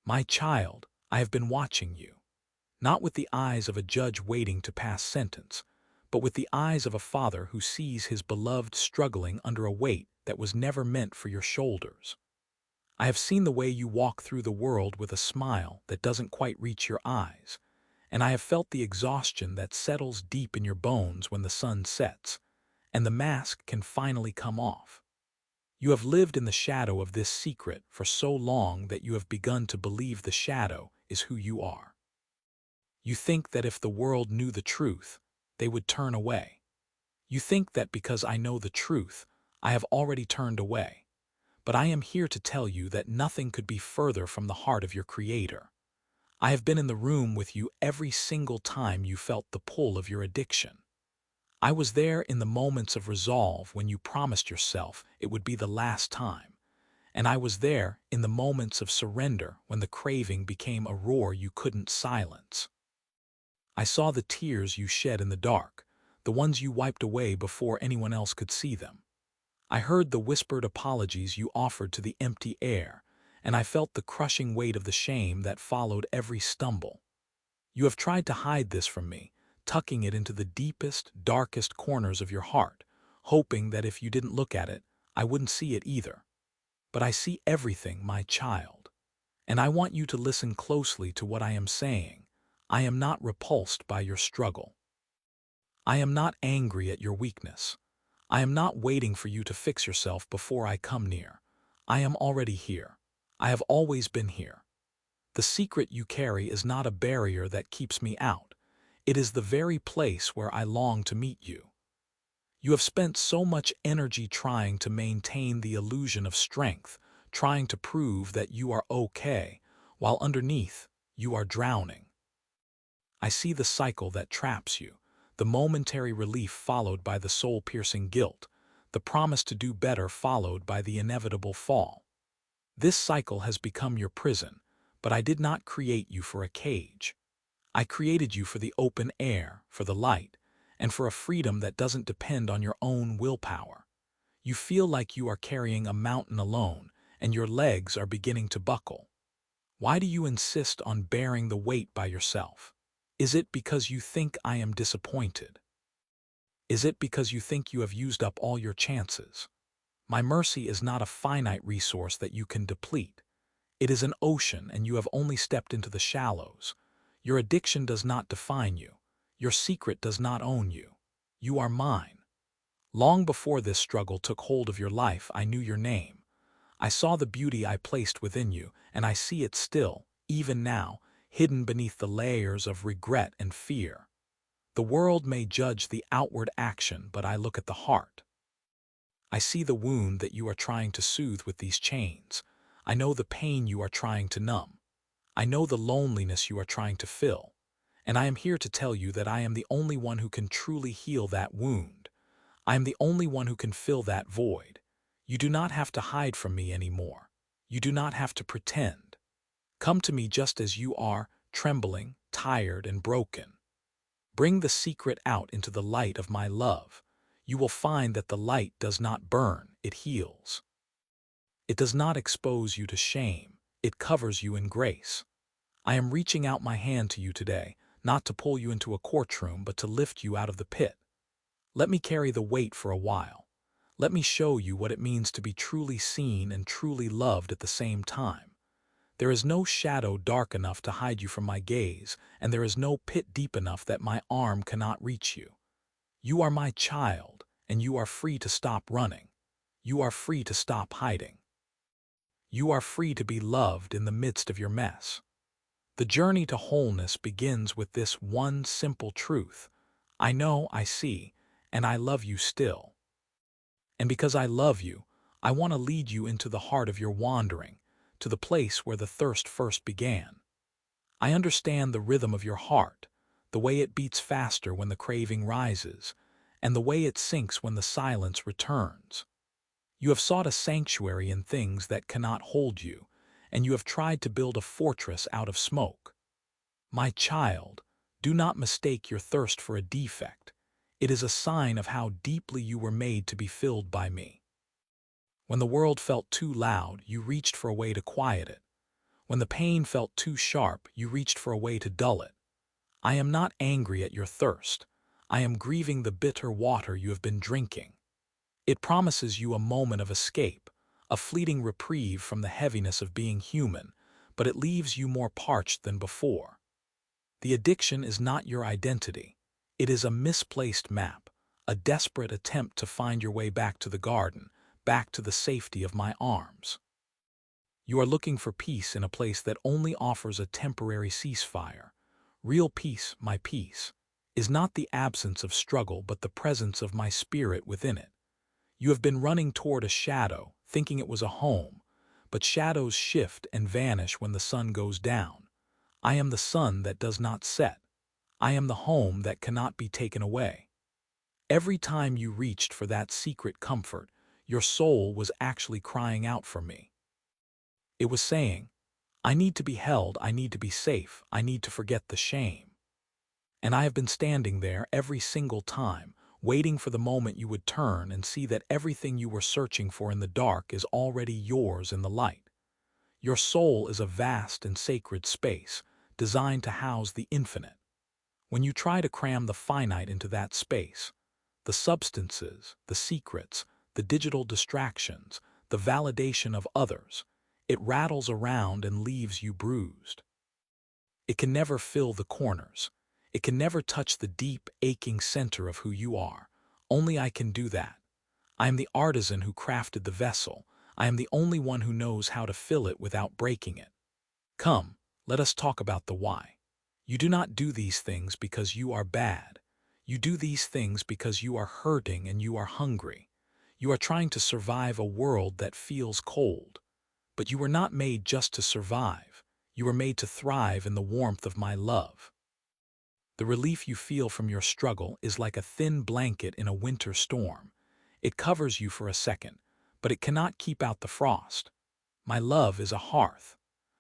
My child, I have been watching you, not with the eyes of a judge waiting to pass sentence, but with the eyes of a father who sees his beloved struggling under a weight that was never meant for your shoulders. I have seen the way you walk through the world with a smile that doesn't quite reach your eyes, and I have felt the exhaustion that settles deep in your bones when the sun sets, and the mask can finally come off. You have lived in the shadow of this secret for so long that you have begun to believe the shadow is who you are. You think that if the world knew the truth, they would turn away. You think that because I know the truth, I have already turned away. But I am here to tell you that nothing could be further from the heart of your Creator. I have been in the room with you every single time you felt the pull of your addiction. I was there in the moments of resolve when you promised yourself it would be the last time. And I was there in the moments of surrender when the craving became a roar you couldn't silence. I saw the tears you shed in the dark, the ones you wiped away before anyone else could see them. I heard the whispered apologies you offered to the empty air, and I felt the crushing weight of the shame that followed every stumble. You have tried to hide this from me, tucking it into the deepest, darkest corners of your heart, hoping that if you didn't look at it, I wouldn't see it either. But I see everything, my child. And I want you to listen closely to what I am saying. I am not repulsed by your struggle. I am not angry at your weakness. I am not waiting for you to fix yourself before I come near. I am already here. I have always been here. The secret you carry is not a barrier that keeps me out. It is the very place where I long to meet you. You have spent so much energy trying to maintain the illusion of strength, trying to prove that you are okay, while underneath, you are drowning. I see the cycle that traps you, the momentary relief followed by the soul-piercing guilt, the promise to do better followed by the inevitable fall. This cycle has become your prison, but I did not create you for a cage. I created you for the open air, for the light, and for a freedom that doesn't depend on your own willpower. You feel like you are carrying a mountain alone, and your legs are beginning to buckle. Why do you insist on bearing the weight by yourself? Is it because you think I am disappointed? Is it because you think you have used up all your chances? My mercy is not a finite resource that you can deplete. It is an ocean, and you have only stepped into the shallows. Your addiction does not define you. Your secret does not own you. You are mine. Long before this struggle took hold of your life, I knew your name. I saw the beauty I placed within you, and I see it still, even now, hidden beneath the layers of regret and fear. The world may judge the outward action, but I look at the heart. I see the wound that you are trying to soothe with these chains. I know the pain you are trying to numb. I know the loneliness you are trying to fill. And I am here to tell you that I am the only one who can truly heal that wound. I am the only one who can fill that void. You do not have to hide from me anymore. You do not have to pretend. Come to me just as you are, trembling, tired, and broken. Bring the secret out into the light of my love. You will find that the light does not burn, it heals. It does not expose you to shame, it covers you in grace. I am reaching out my hand to you today, not to pull you into a courtroom, but to lift you out of the pit. Let me carry the weight for a while. Let me show you what it means to be truly seen and truly loved at the same time. There is no shadow dark enough to hide you from my gaze, and there is no pit deep enough that my arm cannot reach you. You are my child, and you are free to stop running. You are free to stop hiding. You are free to be loved in the midst of your mess. The journey to wholeness begins with this one simple truth. I know, I see, and I love you still. And because I love you, I want to lead you into the heart of your wandering, to the place where the thirst first began. I understand the rhythm of your heart, the way it beats faster when the craving rises, and the way it sinks when the silence returns. You have sought a sanctuary in things that cannot hold you, and you have tried to build a fortress out of smoke. My child, do not mistake your thirst for a defect. It is a sign of how deeply you were made to be filled by me. When the world felt too loud, you reached for a way to quiet it. When the pain felt too sharp, you reached for a way to dull it. I am not angry at your thirst. I am grieving the bitter water you have been drinking. It promises you a moment of escape, a fleeting reprieve from the heaviness of being human, but it leaves you more parched than before. The addiction is not your identity. It is a misplaced map, a desperate attempt to find your way back to the garden, back to the safety of my arms. You are looking for peace in a place that only offers a temporary ceasefire. Real peace, my peace, is not the absence of struggle but the presence of my spirit within it. You have been running toward a shadow, thinking it was a home, but shadows shift and vanish when the sun goes down. I am the sun that does not set. I am the home that cannot be taken away. Every time you reached for that secret comfort, your soul was actually crying out for me. It was saying, I need to be held, I need to be safe, I need to forget the shame. And I have been standing there every single time, waiting for the moment you would turn and see that everything you were searching for in the dark is already yours in the light. Your soul is a vast and sacred space, designed to house the infinite. When you try to cram the finite into that space, the substances, the secrets, the digital distractions, the validation of others, it rattles around and leaves you bruised. It can never fill the corners. It can never touch the deep, aching center of who you are. Only I can do that. I am the artisan who crafted the vessel. I am the only one who knows how to fill it without breaking it. Come, let us talk about the why. You do not do these things because you are bad. You do these things because you are hurting and you are hungry. You are trying to survive a world that feels cold. But you were not made just to survive. You were made to thrive in the warmth of my love. The relief you feel from your struggle is like a thin blanket in a winter storm. It covers you for a second, but it cannot keep out the frost. My love is a hearth.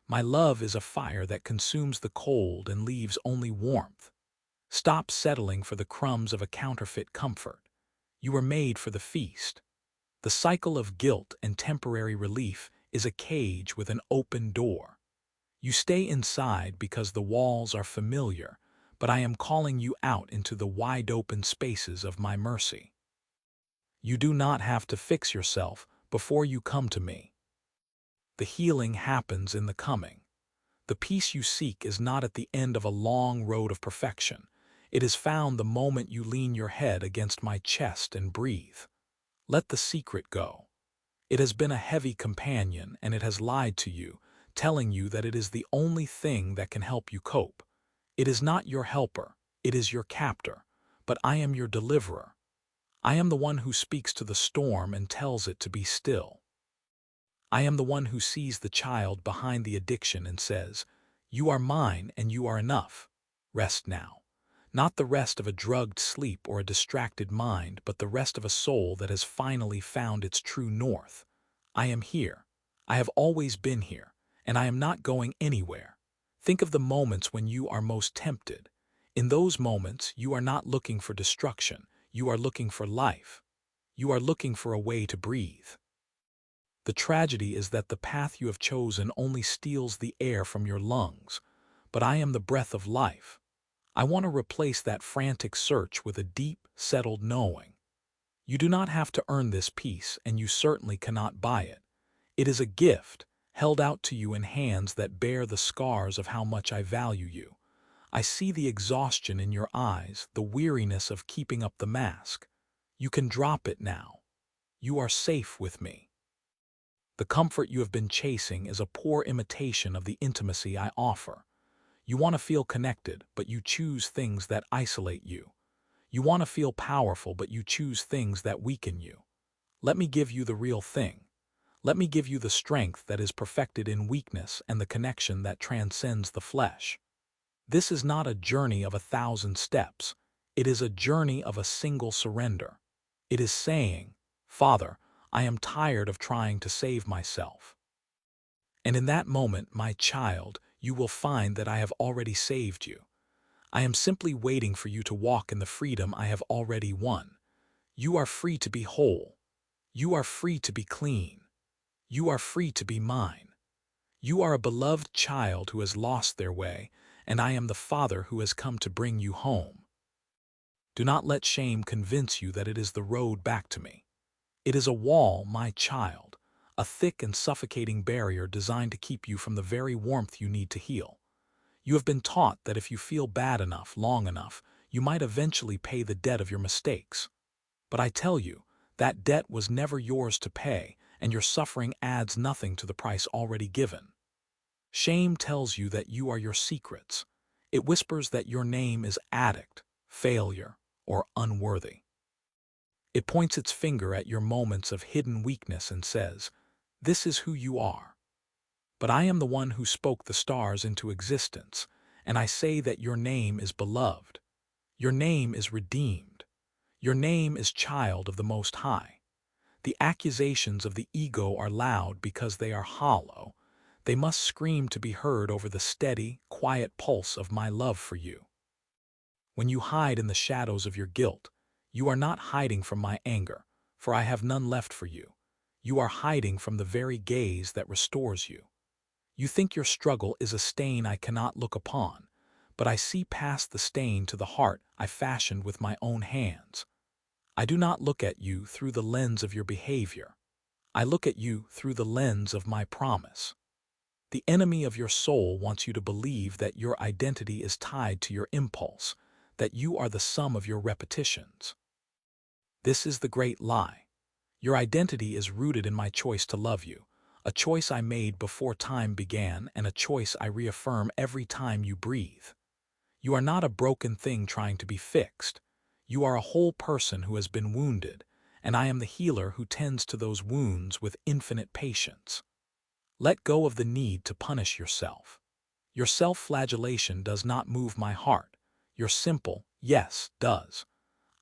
My love is a fire that consumes the cold and leaves only warmth. Stop settling for the crumbs of a counterfeit comfort. You were made for the feast. The cycle of guilt and temporary relief is a cage with an open door. You stay inside because the walls are familiar, but I am calling you out into the wide-open spaces of my mercy. You do not have to fix yourself before you come to me. The healing happens in the coming. The peace you seek is not at the end of a long road of perfection. It is found the moment you lean your head against my chest and breathe. Let the secret go. It has been a heavy companion and it has lied to you, telling you that it is the only thing that can help you cope. It is not your helper, it is your captor, but I am your deliverer. I am the one who speaks to the storm and tells it to be still. I am the one who sees the child behind the addiction and says, "You are mine and you are enough. Rest now." Not the rest of a drugged sleep or a distracted mind, but the rest of a soul that has finally found its true north. I am here. I have always been here, and I am not going anywhere. Think of the moments when you are most tempted. In those moments, you are not looking for destruction. You are looking for life. You are looking for a way to breathe. The tragedy is that the path you have chosen only steals the air from your lungs, but I am the breath of life. I want to replace that frantic search with a deep, settled knowing. You do not have to earn this peace, and you certainly cannot buy it. It is a gift, held out to you in hands that bear the scars of how much I value you. I see the exhaustion in your eyes, the weariness of keeping up the mask. You can drop it now. You are safe with me. The comfort you have been chasing is a poor imitation of the intimacy I offer. You want to feel connected, but you choose things that isolate you. You want to feel powerful, but you choose things that weaken you. Let me give you the real thing. Let me give you the strength that is perfected in weakness and the connection that transcends the flesh. This is not a journey of 1,000 steps. It is a journey of a single surrender. It is saying, "Father, I am tired of trying to save myself." And in that moment, my child, you will find that I have already saved you. I am simply waiting for you to walk in the freedom I have already won. You are free to be whole. You are free to be clean. You are free to be mine. You are a beloved child who has lost their way, and I am the Father who has come to bring you home. Do not let shame convince you that it is the road back to me. It is a wall, my child, a thick and suffocating barrier designed to keep you from the very warmth you need to heal. You have been taught that if you feel bad enough, long enough, you might eventually pay the debt of your mistakes. But I tell you, that debt was never yours to pay, and your suffering adds nothing to the price already given. Shame tells you that you are your secrets. It whispers that your name is addict, failure, or unworthy. It points its finger at your moments of hidden weakness and says, "This is who you are." But I am the one who spoke the stars into existence, and I say that your name is beloved. Your name is redeemed. Your name is child of the Most High. The accusations of the ego are loud because they are hollow. They must scream to be heard over the steady, quiet pulse of my love for you. When you hide in the shadows of your guilt, you are not hiding from my anger, for I have none left for you. You are hiding from the very gaze that restores you. You think your struggle is a stain I cannot look upon, but I see past the stain to the heart I fashioned with my own hands. I do not look at you through the lens of your behavior. I look at you through the lens of my promise. The enemy of your soul wants you to believe that your identity is tied to your impulse, that you are the sum of your repetitions. This is the great lie. Your identity is rooted in my choice to love you, a choice I made before time began and a choice I reaffirm every time you breathe. You are not a broken thing trying to be fixed. You are a whole person who has been wounded, and I am the healer who tends to those wounds with infinite patience. Let go of the need to punish yourself. Your self-flagellation does not move my heart. Your simple yes does.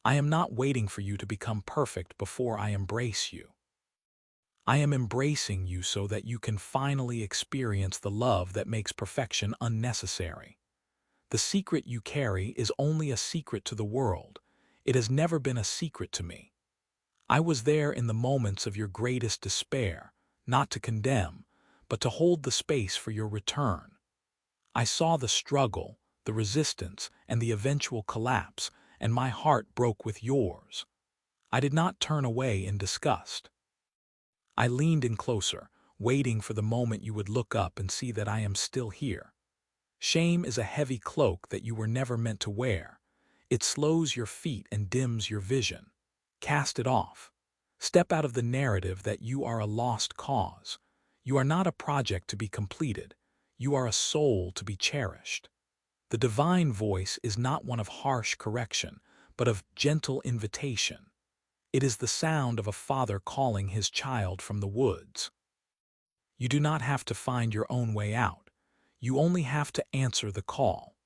I am not waiting for you to become perfect before I embrace you. I am embracing you so that you can finally experience the love that makes perfection unnecessary. The secret you carry is only a secret to the world. It has never been a secret to me. I was there in the moments of your greatest despair, not to condemn, but to hold the space for your return. I saw the struggle, the resistance, and the eventual collapse, and my heart broke with yours. I did not turn away in disgust. I leaned in closer, waiting for the moment you would look up and see that I am still here. Shame is a heavy cloak that you were never meant to wear. It slows your feet and dims your vision. Cast it off. Step out of the narrative that you are a lost cause. You are not a project to be completed. You are a soul to be cherished. The divine voice is not one of harsh correction, but of gentle invitation. It is the sound of a father calling his child from the woods. You do not have to find your own way out. You only have to answer the call.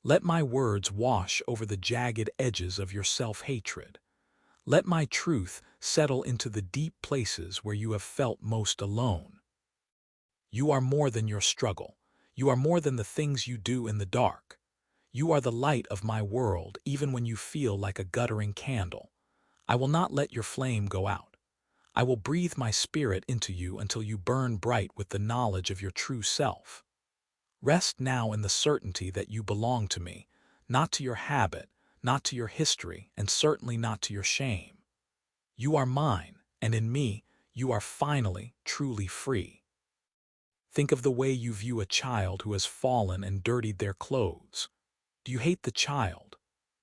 Let my words wash over the jagged edges of your self-hatred. Let my truth settle into the deep places where you have felt most alone. You are more than your struggle. You are more than the things you do in the dark. You are the light of my world even when you feel like a guttering candle. I will not let your flame go out. I will breathe my spirit into you until you burn bright with the knowledge of your true self. Rest now in the certainty that you belong to me, not to your habit, not to your history, and certainly not to your shame. You are mine, and in me, you are finally, truly free. Think of the way you view a child who has fallen and dirtied their clothes. Do you hate the child?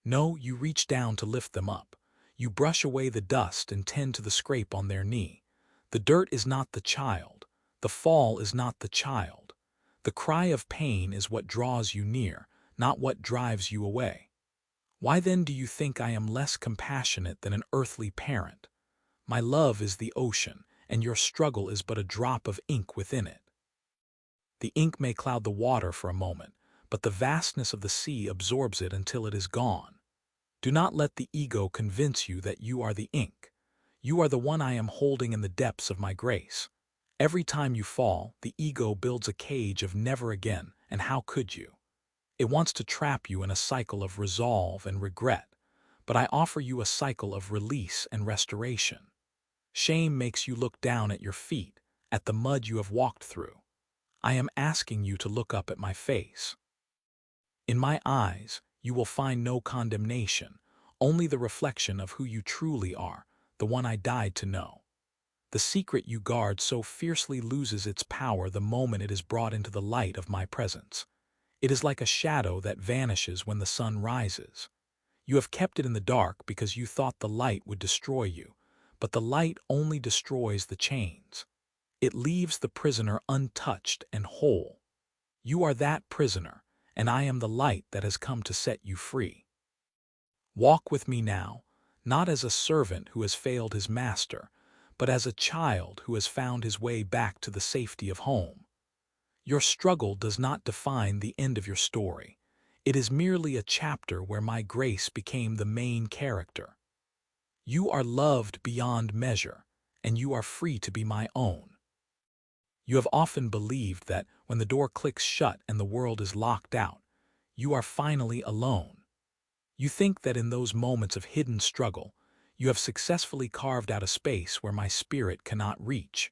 No, you reach down to lift them up. You brush away the dust and tend to the scrape on their knee. The dirt is not the child. The fall is not the child. The cry of pain is what draws you near, not what drives you away. Why then do you think I am less compassionate than an earthly parent? My love is the ocean, and your struggle is but a drop of ink within it. The ink may cloud the water for a moment, but the vastness of the sea absorbs it until it is gone. Do not let the ego convince you that you are the ink. You are the one I am holding in the depths of my grace. Every time you fall, the ego builds a cage of never again, and how could you? It wants to trap you in a cycle of resolve and regret, but I offer you a cycle of release and restoration. Shame makes you look down at your feet, at the mud you have walked through. I am asking you to look up at my face. In my eyes, you will find no condemnation, only the reflection of who you truly are, the one I died to know. The secret you guard so fiercely loses its power the moment it is brought into the light of my presence. It is like a shadow that vanishes when the sun rises. You have kept it in the dark because you thought the light would destroy you, but the light only destroys the chains. It leaves the prisoner untouched and whole. You are that prisoner, and I am the light that has come to set you free. Walk with me now, not as a servant who has failed his master, but as a child who has found his way back to the safety of home. Your struggle does not define the end of your story. It is merely a chapter where my grace became the main character. You are loved beyond measure, and you are free to be my own. You have often believed that when the door clicks shut and the world is locked out, you are finally alone. You think that in those moments of hidden struggle, you have successfully carved out a space where my spirit cannot reach,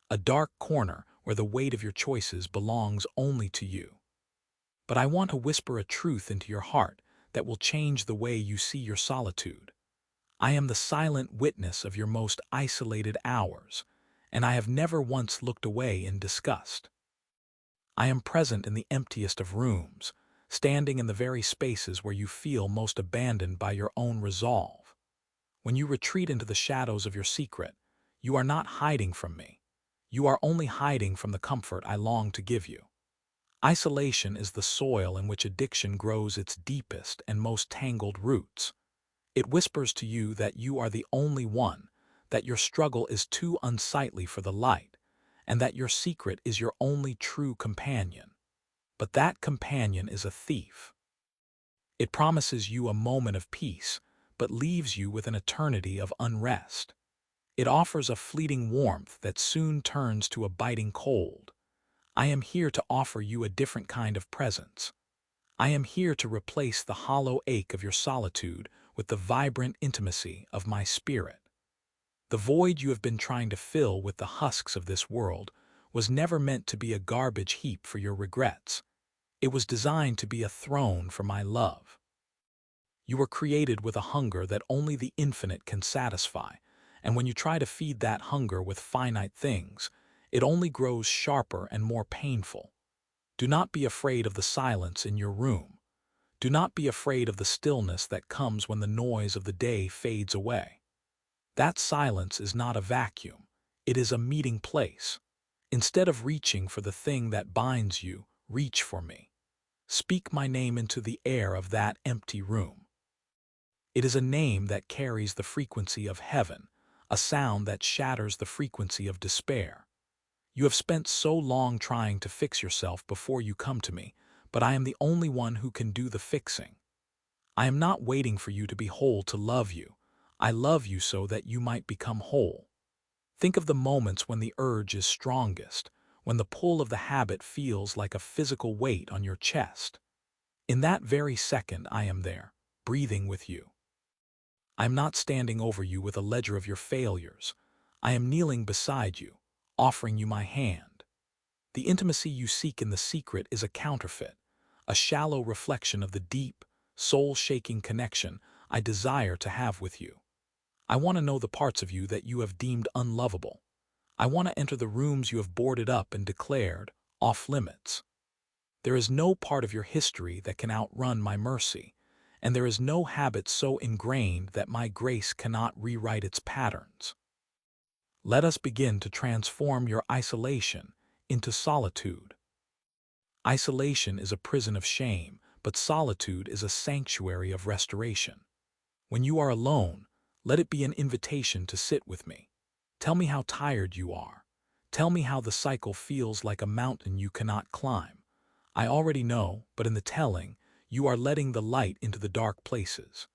a dark corner where the weight of your choices belongs only to you. But I want to whisper a truth into your heart that will change the way you see your solitude. I am the silent witness of your most isolated hours, and I have never once looked away in disgust. I am present in the emptiest of rooms, standing in the very spaces where you feel most abandoned by your own resolve. When you retreat into the shadows of your secret, you are not hiding from me. You are only hiding from the comfort I long to give you. Isolation is the soil in which addiction grows its deepest and most tangled roots. It whispers to you that you are the only one, that your struggle is too unsightly for the light, and that your secret is your only true companion. But that companion is a thief. It promises you a moment of peace, but leaves you with an eternity of unrest. It offers a fleeting warmth that soon turns to a biting cold. I am here to offer you a different kind of presence. I am here to replace the hollow ache of your solitude with the vibrant intimacy of my spirit. The void you have been trying to fill with the husks of this world was never meant to be a garbage heap for your regrets. It was designed to be a throne for my love. You were created with a hunger that only the infinite can satisfy, and when you try to feed that hunger with finite things, it only grows sharper and more painful. Do not be afraid of the silence in your room. Do not be afraid of the stillness that comes when the noise of the day fades away. That silence is not a vacuum. It is a meeting place. Instead of reaching for the thing that binds you, reach for me. Speak my name into the air of that empty room. It is a name that carries the frequency of heaven, a sound that shatters the frequency of despair. You have spent so long trying to fix yourself before you come to me, but I am the only one who can do the fixing. I am not waiting for you to be whole to love you. I love you so that you might become whole. Think of the moments when the urge is strongest, when the pull of the habit feels like a physical weight on your chest. In that very second, I am there, breathing with you. I am not standing over you with a ledger of your failures. I am kneeling beside you, offering you my hand. The intimacy you seek in the secret is a counterfeit, a shallow reflection of the deep, soul-shaking connection I desire to have with you. I want to know the parts of you that you have deemed unlovable. I want to enter the rooms you have boarded up and declared off limits. There is no part of your history that can outrun my mercy, and there is no habit so ingrained that my grace cannot rewrite its patterns. Let us begin to transform your isolation into solitude. Isolation is a prison of shame, but solitude is a sanctuary of restoration. When you are alone, let it be an invitation to sit with me. Tell me how tired you are. Tell me how the cycle feels like a mountain you cannot climb. I already know, but in the telling, you are letting the light into the dark places.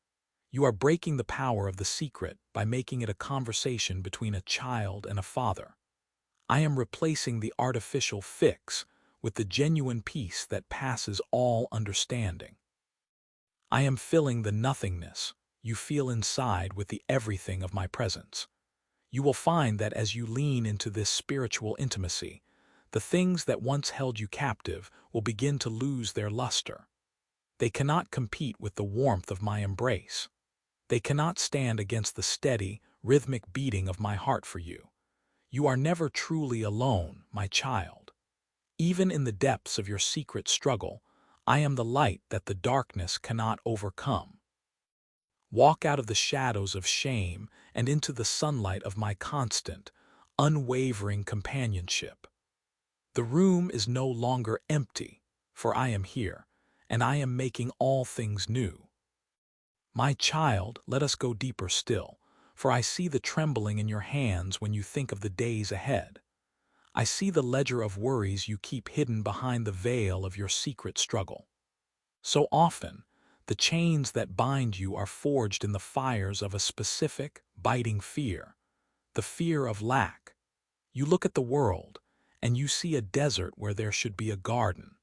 You are breaking the power of the secret by making it a conversation between a child and a father. I am replacing the artificial fix with the genuine peace that passes all understanding. I am filling the nothingness you feel inside with the everything of my presence. You will find that as you lean into this spiritual intimacy, The things that once held you captive will begin to lose their luster. They cannot compete with the warmth of my embrace. They cannot stand against the steady, rhythmic beating of my heart for you. You are never truly alone, my child. Even in the depths of your secret struggle, I am the light that the darkness cannot overcome. Walk out of the shadows of shame and into the sunlight of my constant, unwavering companionship. The room is no longer empty, for I am here, and I am making all things new. My child, let us go deeper still, for I see the trembling in your hands when you think of the days ahead. I see the ledger of worries you keep hidden behind the veil of your secret struggle. So often, the chains that bind you are forged in the fires of a specific, biting fear, the fear of lack. You look at the world, and you see a desert where there should be a garden.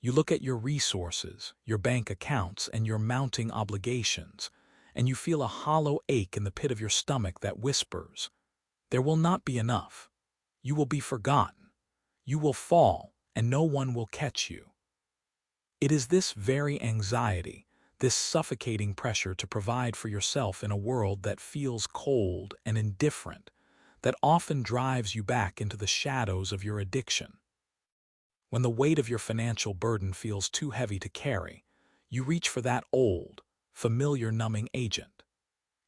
You look at your resources, your bank accounts, and your mounting obligations, and you feel a hollow ache in the pit of your stomach that whispers, "There will not be enough. You will be forgotten. You will fall, and no one will catch you." It is this very anxiety, this suffocating pressure to provide for yourself in a world that feels cold and indifferent, that often drives you back into the shadows of your addiction. When the weight of your financial burden feels too heavy to carry, you reach for that old, familiar numbing agent.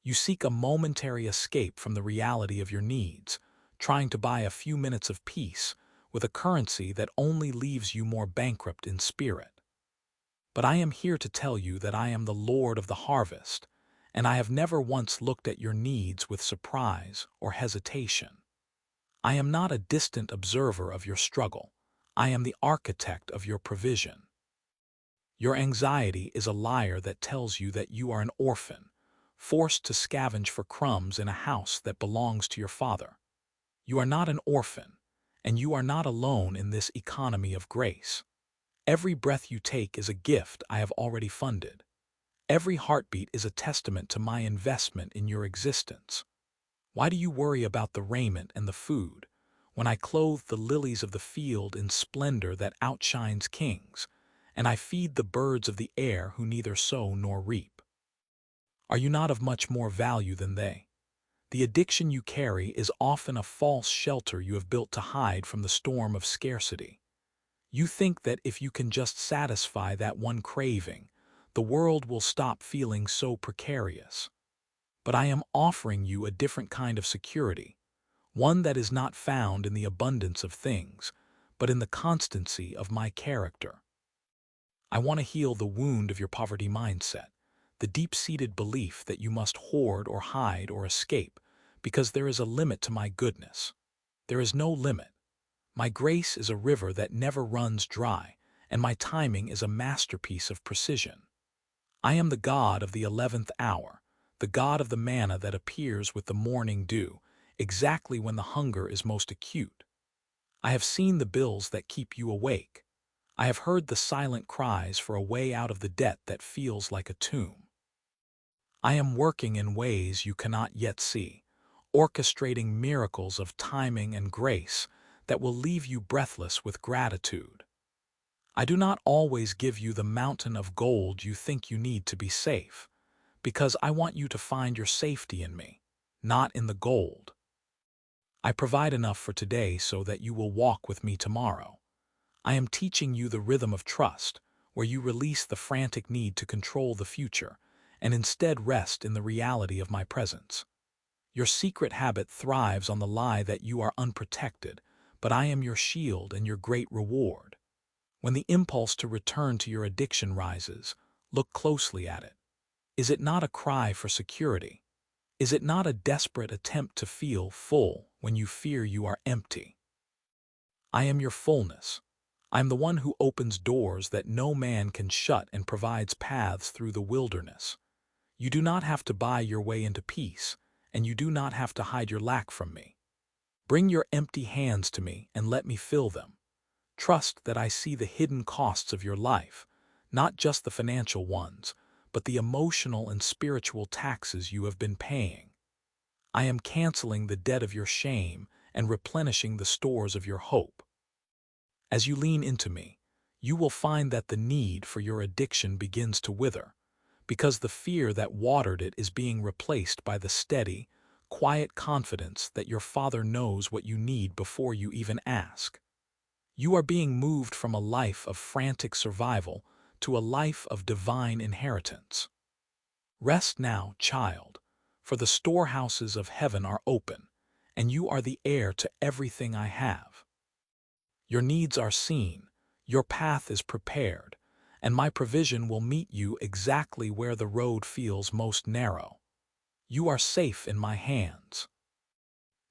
You seek a momentary escape from the reality of your needs, trying to buy a few minutes of peace with a currency that only leaves you more bankrupt in spirit. But I am here to tell you that I am the Lord of the harvest, and I have never once looked at your needs with surprise or hesitation. I am not a distant observer of your struggle. I am the architect of your provision. Your anxiety is a liar that tells you that you are an orphan, forced to scavenge for crumbs in a house that belongs to your father. You are not an orphan, and you are not alone in this economy of grace. Every breath you take is a gift I have already funded. Every heartbeat is a testament to my investment in your existence. Why do you worry about the raiment and the food, when I clothe the lilies of the field in splendor that outshines kings, and I feed the birds of the air who neither sow nor reap? Are you not of much more value than they? The addiction you carry is often a false shelter you have built to hide from the storm of scarcity. You think that if you can just satisfy that one craving, the world will stop feeling so precarious. But I am offering you a different kind of security, one that is not found in the abundance of things, but in the constancy of my character. I want to heal the wound of your poverty mindset, the deep-seated belief that you must hoard or hide or escape, because there is a limit to my goodness. There is no limit. My grace is a river that never runs dry, and my timing is a masterpiece of precision. I am the God of the 11th hour, the God of the manna that appears with the morning dew, exactly when the hunger is most acute. I have seen the bills that keep you awake. I have heard the silent cries for a way out of the debt that feels like a tomb. I am working in ways you cannot yet see, orchestrating miracles of timing and grace that will leave you breathless with gratitude. I do not always give you the mountain of gold you think you need to be safe, because I want you to find your safety in me, not in the gold. I provide enough for today so that you will walk with me tomorrow. I am teaching you the rhythm of trust, where you release the frantic need to control the future and instead rest in the reality of my presence. Your secret habit thrives on the lie that you are unprotected, but I am your shield and your great reward. When the impulse to return to your addiction rises, look closely at it. Is it not a cry for security? Is it not a desperate attempt to feel full when you fear you are empty? I am your fullness. I am the one who opens doors that no man can shut and provides paths through the wilderness. You do not have to buy your way into peace, and you do not have to hide your lack from me. Bring your empty hands to me and let me fill them. Trust that I see the hidden costs of your life, not just the financial ones, but the emotional and spiritual taxes you have been paying. I am canceling the debt of your shame and replenishing the stores of your hope. As you lean into me, you will find that the need for your addiction begins to wither, because the fear that watered it is being replaced by the steady, quiet confidence that your Father knows what you need before you even ask. You are being moved from a life of frantic survival to a life of divine inheritance. Rest now, child, for the storehouses of heaven are open, and you are the heir to everything I have. Your needs are seen, your path is prepared, and my provision will meet you exactly where the road feels most narrow. You are safe in my hands.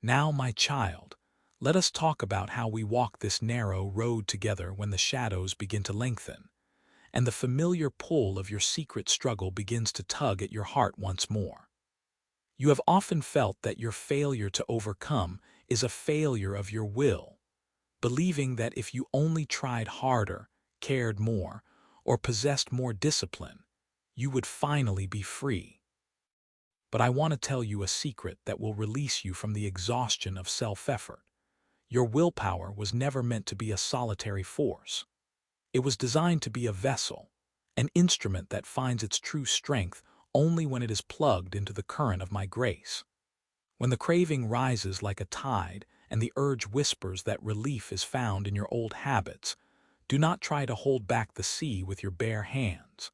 Now, my child, let us talk about how we walk this narrow road together when the shadows begin to lengthen, and the familiar pull of your secret struggle begins to tug at your heart once more. You have often felt that your failure to overcome is a failure of your will, believing that if you only tried harder, cared more, or possessed more discipline, you would finally be free. But I want to tell you a secret that will release you from the exhaustion of self-effort. Your willpower was never meant to be a solitary force. It was designed to be a vessel, an instrument that finds its true strength only when it is plugged into the current of my grace. When the craving rises like a tide and the urge whispers that relief is found in your old habits, do not try to hold back the sea with your bare hands.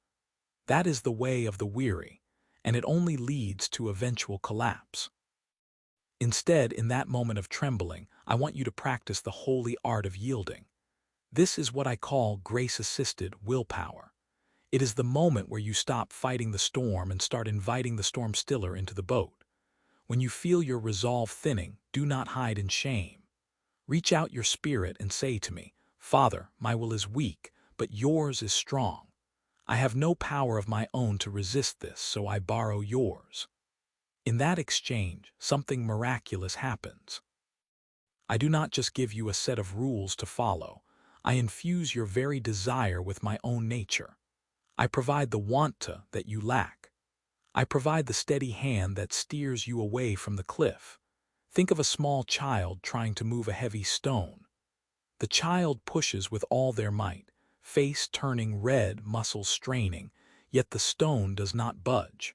That is the way of the weary, and it only leads to eventual collapse. Instead, in that moment of trembling, I want you to practice the holy art of yielding. This is what I call grace-assisted willpower. It is the moment where you stop fighting the storm and start inviting the storm stiller into the boat. When you feel your resolve thinning, do not hide in shame. Reach out your spirit and say to me, Father, my will is weak, but yours is strong. I have no power of my own to resist this, so I borrow yours. In that exchange, something miraculous happens. I do not just give you a set of rules to follow. I infuse your very desire with my own nature. I provide the want-to that you lack. I provide the steady hand that steers you away from the cliff. Think of a small child trying to move a heavy stone. The child pushes with all their might, face turning red, muscles straining, yet the stone does not budge.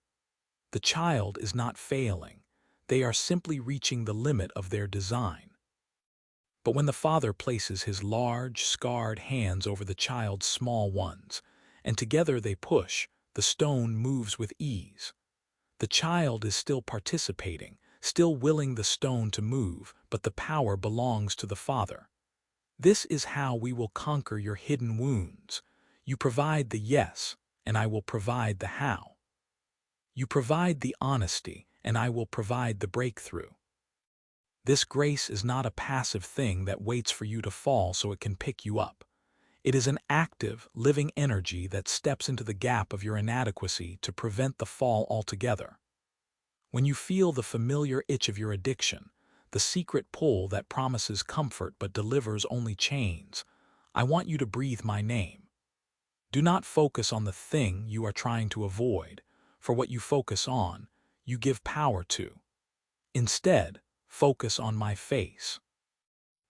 The child is not failing. They are simply reaching the limit of their design. But when the father places his large, scarred hands over the child's small ones, and together they push, the stone moves with ease. The child is still participating, still willing the stone to move, but the power belongs to the father. This is how we will conquer your hidden wounds. You provide the yes, and I will provide the how. You provide the honesty, and I will provide the breakthrough. This grace is not a passive thing that waits for you to fall so it can pick you up. It is an active, living energy that steps into the gap of your inadequacy to prevent the fall altogether. When you feel the familiar itch of your addiction, the secret pull that promises comfort but delivers only chains, I want you to breathe my name. Do not focus on the thing you are trying to avoid, for what you focus on, you give power to. Instead, focus on my face.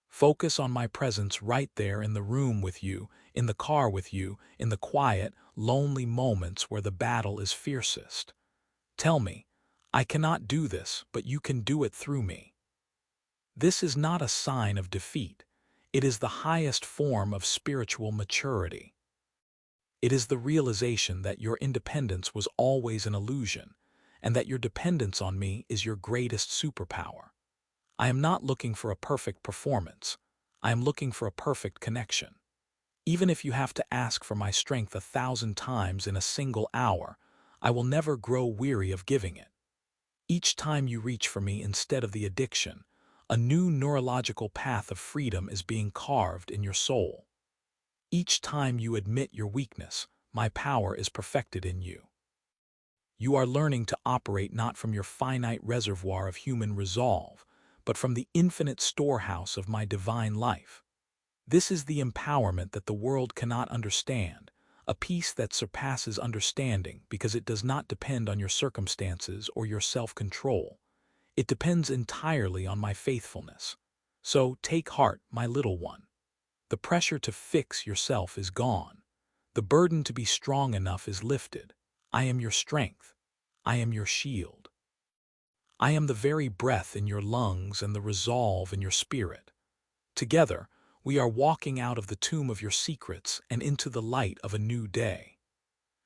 Focus on my presence right there in the room with you, in the car with you, in the quiet, lonely moments where the battle is fiercest. Tell me, I cannot do this, but you can do it through me. This is not a sign of defeat. It is the highest form of spiritual maturity. It is the realization that your independence was always an illusion, and that your dependence on me is your greatest superpower. I am not looking for a perfect performance. I am looking for a perfect connection. Even if you have to ask for my strength 1,000 times in a single hour, I will never grow weary of giving it. Each time you reach for me instead of the addiction, a new neurological path of freedom is being carved in your soul. Each time you admit your weakness, my power is perfected in you. You are learning to operate not from your finite reservoir of human resolve, but from the infinite storehouse of my divine life. This is the empowerment that the world cannot understand, a peace that surpasses understanding because it does not depend on your circumstances or your self-control. It depends entirely on my faithfulness. So take heart, my little one. The pressure to fix yourself is gone. The burden to be strong enough is lifted. I am your strength. I am your shield. I am the very breath in your lungs and the resolve in your spirit. Together, we are walking out of the tomb of your secrets and into the light of a new day.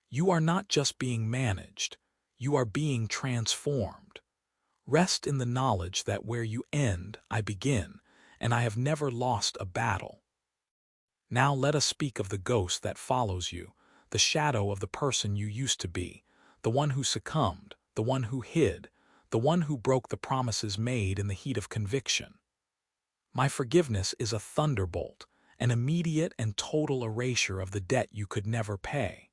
You are not just being managed, you are being transformed. Rest in the knowledge that where you end, I begin, and I have never lost a battle. Now let us speak of the ghost that follows you, the shadow of the person you used to be, the one who succumbed, the one who hid, the one who broke the promises made in the heat of conviction. My forgiveness is a thunderbolt, an immediate and total erasure of the debt you could never pay.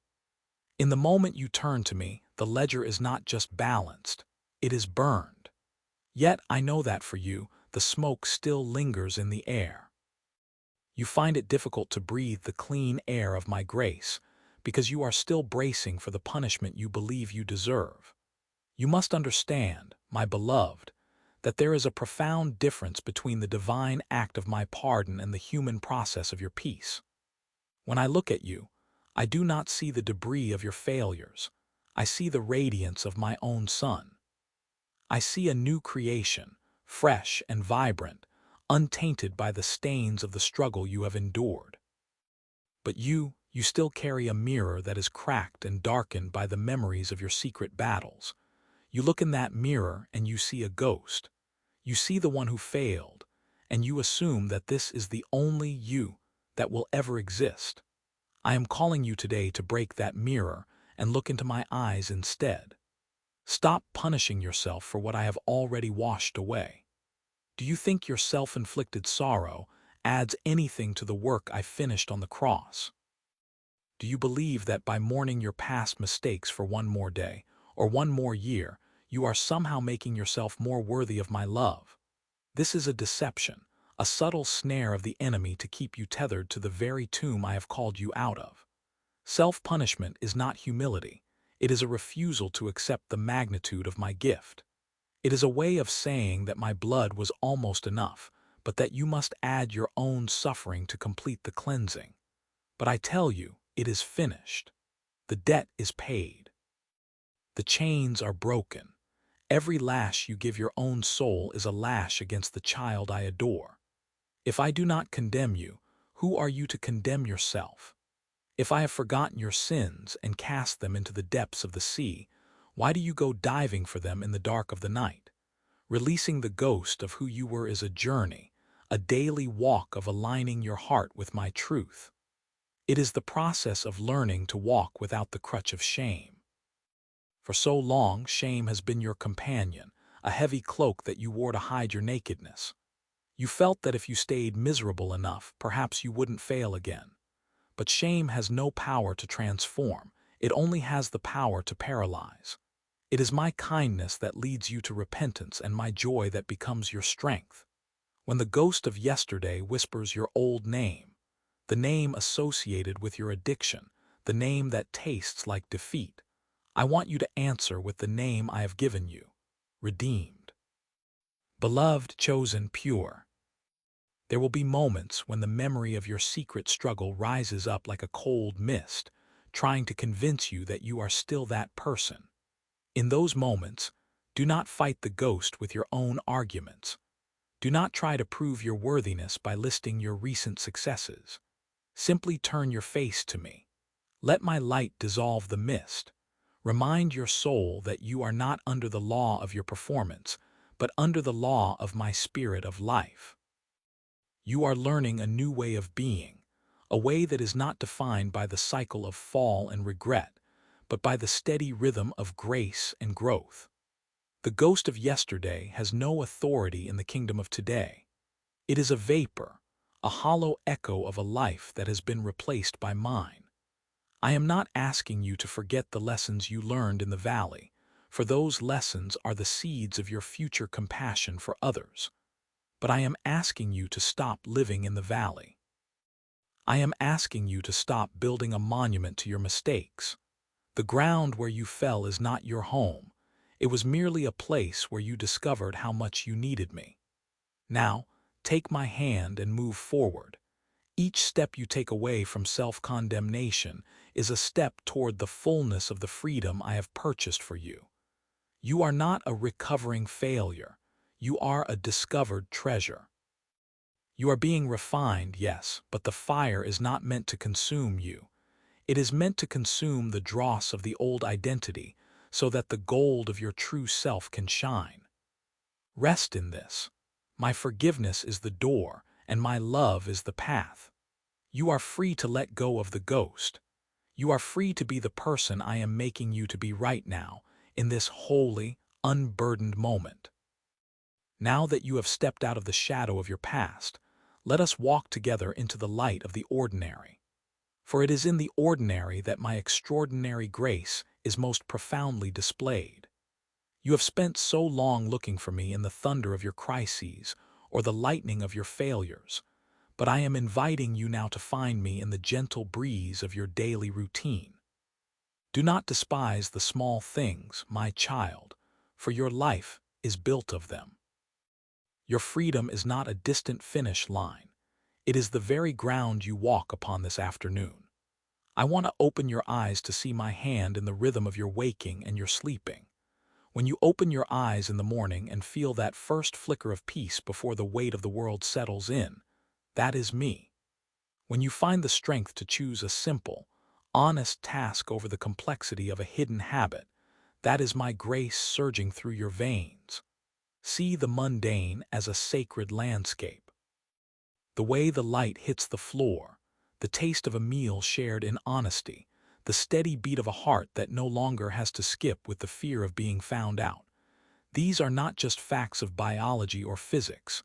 In the moment you turn to me, the ledger is not just balanced, it is burned. Yet I know that for you, the smoke still lingers in the air. You find it difficult to breathe the clean air of my grace, because you are still bracing for the punishment you believe you deserve. You must understand, my beloved, that there is a profound difference between the divine act of my pardon and the human process of your peace. When I look at you, I do not see the debris of your failures. I see the radiance of my own sun. I see a new creation, fresh and vibrant, untainted by the stains of the struggle you have endured. But you still carry a mirror that is cracked and darkened by the memories of your secret battles. You look in that mirror and you see a ghost. You see the one who failed, and you assume that this is the only you that will ever exist. I am calling you today to break that mirror and look into my eyes instead. Stop punishing yourself for what I have already washed away. Do you think your self-inflicted sorrow adds anything to the work I finished on the cross? Do you believe that by mourning your past mistakes for one more day, or one more year, you are somehow making yourself more worthy of my love? This is a deception, a subtle snare of the enemy to keep you tethered to the very tomb I have called you out of. Self-punishment is not humility. It is a refusal to accept the magnitude of my gift. It is a way of saying that my blood was almost enough, but that you must add your own suffering to complete the cleansing. But I tell you, it is finished. The debt is paid. The chains are broken. Every lash you give your own soul is a lash against the child I adore. If I do not condemn you, who are you to condemn yourself? If I have forgotten your sins and cast them into the depths of the sea, why do you go diving for them in the dark of the night? Releasing the ghost of who you were is a journey, a daily walk of aligning your heart with my truth. It is the process of learning to walk without the crutch of shame. For so long, shame has been your companion, a heavy cloak that you wore to hide your nakedness. You felt that if you stayed miserable enough, perhaps you wouldn't fail again. But shame has no power to transform. It only has the power to paralyze. It is my kindness that leads you to repentance and my joy that becomes your strength. When the ghost of yesterday whispers your old name, the name associated with your addiction, the name that tastes like defeat, I want you to answer with the name I have given you, redeemed. Beloved, chosen, pure. There will be moments when the memory of your secret struggle rises up like a cold mist, trying to convince you that you are still that person. In those moments, do not fight the ghost with your own arguments. Do not try to prove your worthiness by listing your recent successes. Simply turn your face to me. Let my light dissolve the mist. Remind your soul that you are not under the law of your performance, but under the law of my spirit of life. You are learning a new way of being, a way that is not defined by the cycle of fall and regret, but by the steady rhythm of grace and growth. The ghost of yesterday has no authority in the kingdom of today. It is a vapor, a hollow echo of a life that has been replaced by mine. I am not asking you to forget the lessons you learned in the valley, for those lessons are the seeds of your future compassion for others. But I am asking you to stop living in the valley. I am asking you to stop building a monument to your mistakes. The ground where you fell is not your home. It was merely a place where you discovered how much you needed me. Now, take my hand and move forward. Each step you take away from self-condemnation is a step toward the fullness of the freedom I have purchased for you. You are not a recovering failure. You are a discovered treasure. You are being refined, yes, but the fire is not meant to consume you. It is meant to consume the dross of the old identity so that the gold of your true self can shine. Rest in this. My forgiveness is the door, and my love is the path. You are free to let go of the ghost. You are free to be the person I am making you to be right now, in this holy, unburdened moment. Now that you have stepped out of the shadow of your past, let us walk together into the light of the ordinary. For it is in the ordinary that my extraordinary grace is most profoundly displayed. You have spent so long looking for me in the thunder of your crises or the lightning of your failures, but I am inviting you now to find me in the gentle breeze of your daily routine. Do not despise the small things, my child, for your life is built of them. Your freedom is not a distant finish line. It is the very ground you walk upon this afternoon. I want to open your eyes to see my hand in the rhythm of your waking and your sleeping. When you open your eyes in the morning and feel that first flicker of peace before the weight of the world settles in, that is me. When you find the strength to choose a simple, honest task over the complexity of a hidden habit, that is my grace surging through your veins. See the mundane as a sacred landscape. The way the light hits the floor, the taste of a meal shared in honesty, the steady beat of a heart that no longer has to skip with the fear of being found out. These are not just facts of biology or physics.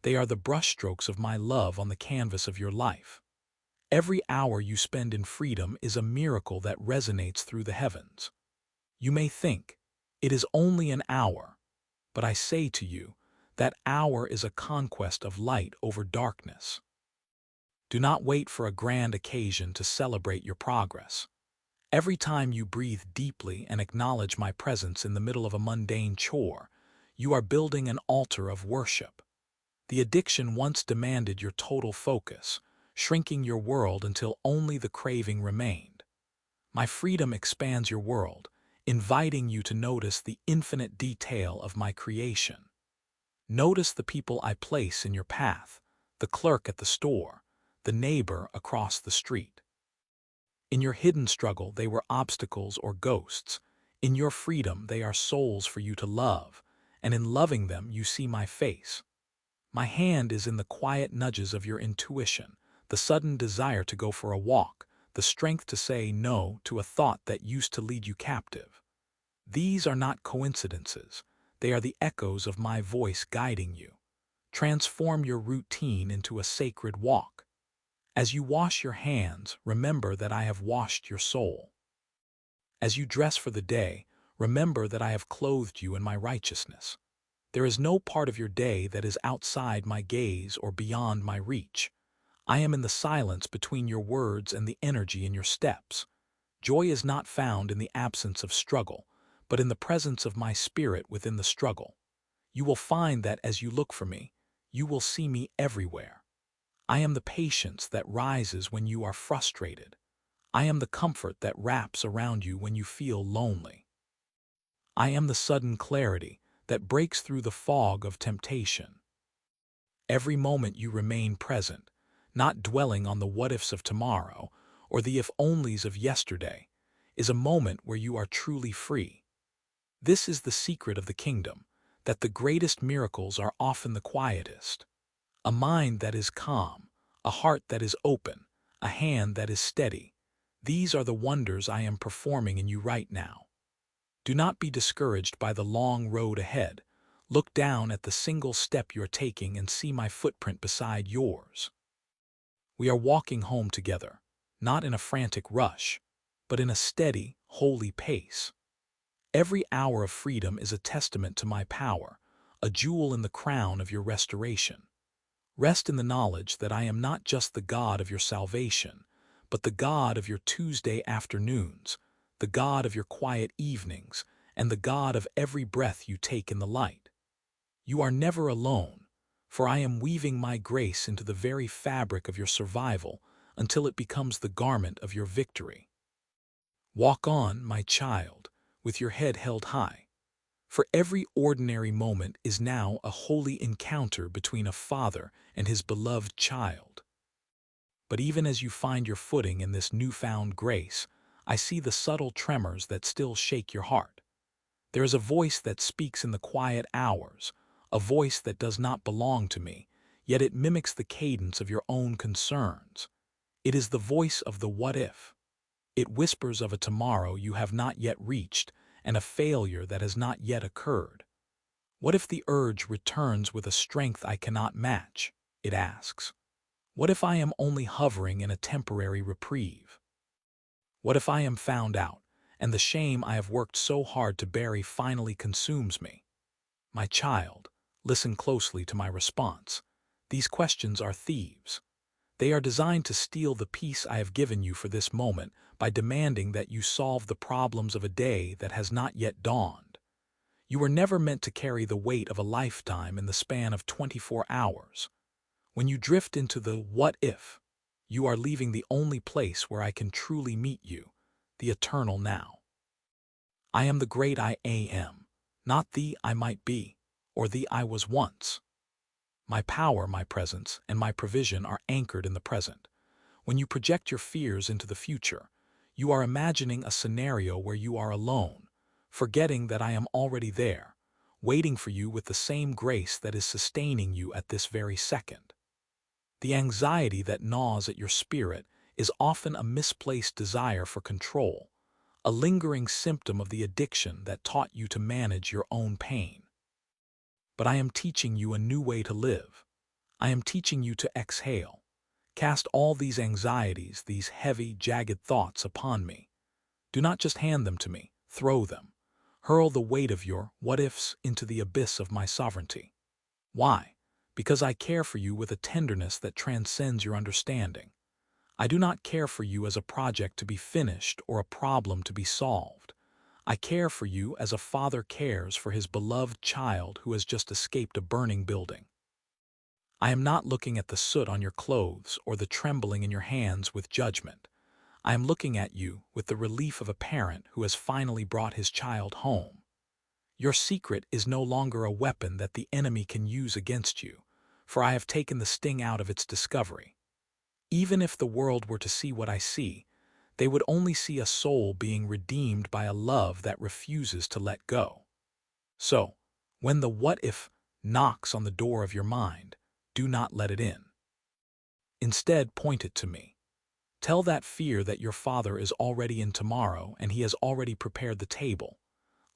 They are the brushstrokes of my love on the canvas of your life. Every hour you spend in freedom is a miracle that resonates through the heavens. You may think, it is only an hour, but I say to you, that hour is a conquest of light over darkness. Do not wait for a grand occasion to celebrate your progress. Every time you breathe deeply and acknowledge my presence in the middle of a mundane chore, you are building an altar of worship. The addiction once demanded your total focus, shrinking your world until only the craving remained. My freedom expands your world, inviting you to notice the infinite detail of my creation. Notice the people I place in your path, the clerk at the store, the neighbor across the street. In your hidden struggle, they were obstacles or ghosts. In your freedom, they are souls for you to love, and in loving them, you see my face. My hand is in the quiet nudges of your intuition, the sudden desire to go for a walk, the strength to say no to a thought that used to lead you captive. These are not coincidences. They are the echoes of my voice guiding you. Transform your routine into a sacred walk. As you wash your hands, remember that I have washed your soul. As you dress for the day, remember that I have clothed you in my righteousness. There is no part of your day that is outside my gaze or beyond my reach. I am in the silence between your words and the energy in your steps. Joy is not found in the absence of struggle, but in the presence of my spirit within the struggle. You will find that as you look for me, you will see me everywhere. I am the patience that rises when you are frustrated. I am the comfort that wraps around you when you feel lonely. I am the sudden clarity that breaks through the fog of temptation. Every moment you remain present, not dwelling on the what-ifs of tomorrow or the if-onlys of yesterday, is a moment where you are truly free. This is the secret of the kingdom, that the greatest miracles are often the quietest. A mind that is calm, a heart that is open, a hand that is steady. These are the wonders I am performing in you right now. Do not be discouraged by the long road ahead. Look down at the single step you're taking and see my footprint beside yours. We are walking home together, not in a frantic rush, but in a steady, holy pace. Every hour of freedom is a testament to my power, a jewel in the crown of your restoration. Rest in the knowledge that I am not just the God of your salvation, but the God of your Tuesday afternoons, the God of your quiet evenings, and the God of every breath you take in the light. You are never alone, for I am weaving my grace into the very fabric of your survival until it becomes the garment of your victory. Walk on, my child, with your head held high, for every ordinary moment is now a holy encounter between a father and his beloved child. But even as you find your footing in this newfound grace, I see the subtle tremors that still shake your heart. There is a voice that speaks in the quiet hours, a voice that does not belong to me, yet it mimics the cadence of your own concerns. It is the voice of the what if. It whispers of a tomorrow you have not yet reached and a failure that has not yet occurred. What if the urge returns with a strength I cannot match? It asks. What if I am only hovering in a temporary reprieve? What if I am found out, and the shame I have worked so hard to bury finally consumes me? My child, listen closely to my response. These questions are thieves. They are designed to steal the peace I have given you for this moment by demanding that you solve the problems of a day that has not yet dawned. You were never meant to carry the weight of a lifetime in the span of 24 hours. When you drift into the what if, you are leaving the only place where I can truly meet you, the eternal now. I am the great I am, not the I might be, or the I was once. My power, my presence, and my provision are anchored in the present. When you project your fears into the future, you are imagining a scenario where you are alone, forgetting that I am already there, waiting for you with the same grace that is sustaining you at this very second. The anxiety that gnaws at your spirit is often a misplaced desire for control, a lingering symptom of the addiction that taught you to manage your own pain. But I am teaching you a new way to live. I am teaching you to exhale. Cast all these anxieties, these heavy, jagged thoughts upon me. Do not just hand them to me, throw them. Hurl the weight of your what-ifs into the abyss of my sovereignty. Why? Because I care for you with a tenderness that transcends your understanding. I do not care for you as a project to be finished or a problem to be solved. I care for you as a father cares for his beloved child who has just escaped a burning building. I am not looking at the soot on your clothes or the trembling in your hands with judgment. I am looking at you with the relief of a parent who has finally brought his child home. Your secret is no longer a weapon that the enemy can use against you, for I have taken the sting out of its discovery. Even if the world were to see what I see, they would only see a soul being redeemed by a love that refuses to let go. So, when the what if knocks on the door of your mind, do not let it in. Instead, point it to me. Tell that fear that your Father is already in tomorrow and he has already prepared the table.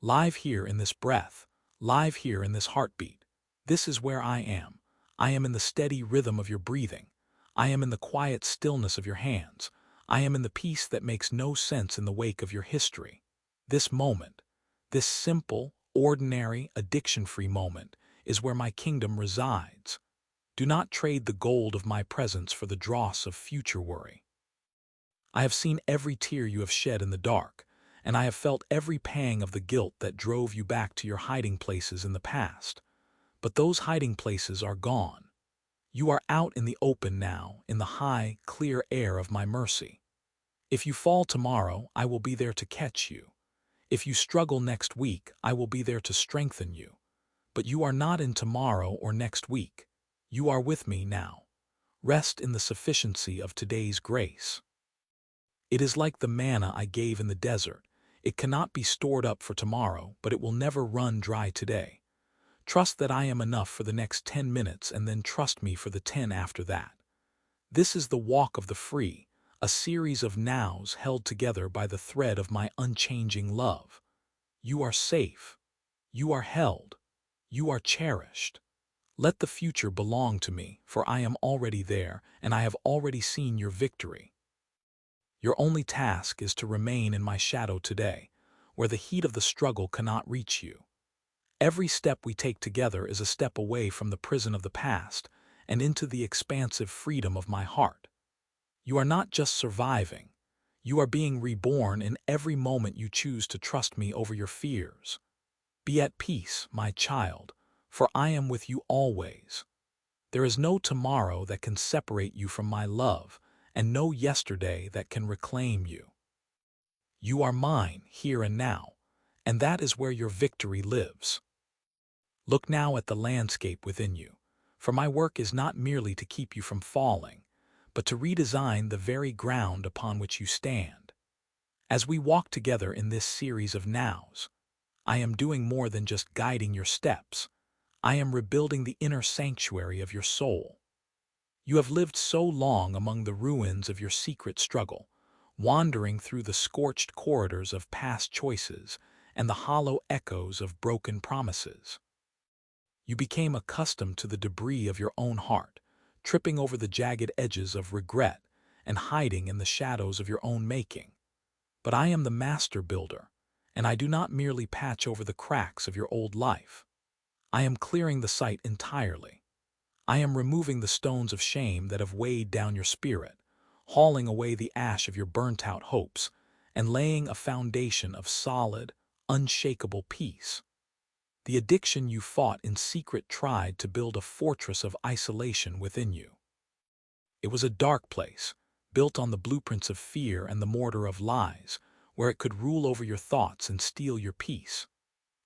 Live here in this breath, live here in this heartbeat. This is where I am. I am in the steady rhythm of your breathing. I am in the quiet stillness of your hands. I am in the peace that makes no sense in the wake of your history. This moment, this simple, ordinary, addiction-free moment, is where my kingdom resides. Do not trade the gold of my presence for the dross of future worry. I have seen every tear you have shed in the dark, and I have felt every pang of the guilt that drove you back to your hiding places in the past. But those hiding places are gone. You are out in the open now, in the high, clear air of my mercy. If you fall tomorrow, I will be there to catch you. If you struggle next week, I will be there to strengthen you. But you are not in tomorrow or next week. You are with me now. Rest in the sufficiency of today's grace. It is like the manna I gave in the desert. It cannot be stored up for tomorrow, but it will never run dry today. Trust that I am enough for the next 10 minutes and then trust me for the 10 after that. This is the walk of the free, a series of nows held together by the thread of my unchanging love. You are safe. You are held. You are cherished. Let the future belong to me, for I am already there, and I have already seen your victory. Your only task is to remain in my shadow today, where the heat of the struggle cannot reach you. Every step we take together is a step away from the prison of the past and into the expansive freedom of my heart. You are not just surviving. You are being reborn in every moment you choose to trust me over your fears. Be at peace, my child, for I am with you always. There is no tomorrow that can separate you from my love, and no yesterday that can reclaim you. You are mine, here and now, and that is where your victory lives. Look now at the landscape within you, for my work is not merely to keep you from falling, but to redesign the very ground upon which you stand. As we walk together in this series of nows, I am doing more than just guiding your steps. I am rebuilding the inner sanctuary of your soul. You have lived so long among the ruins of your secret struggle, wandering through the scorched corridors of past choices and the hollow echoes of broken promises. You became accustomed to the debris of your own heart, tripping over the jagged edges of regret and hiding in the shadows of your own making. But I am the master builder, and I do not merely patch over the cracks of your old life. I am clearing the site entirely. I am removing the stones of shame that have weighed down your spirit, hauling away the ash of your burnt-out hopes, and laying a foundation of solid, unshakable peace. The addiction you fought in secret tried to build a fortress of isolation within you. It was a dark place, built on the blueprints of fear and the mortar of lies, where it could rule over your thoughts and steal your peace.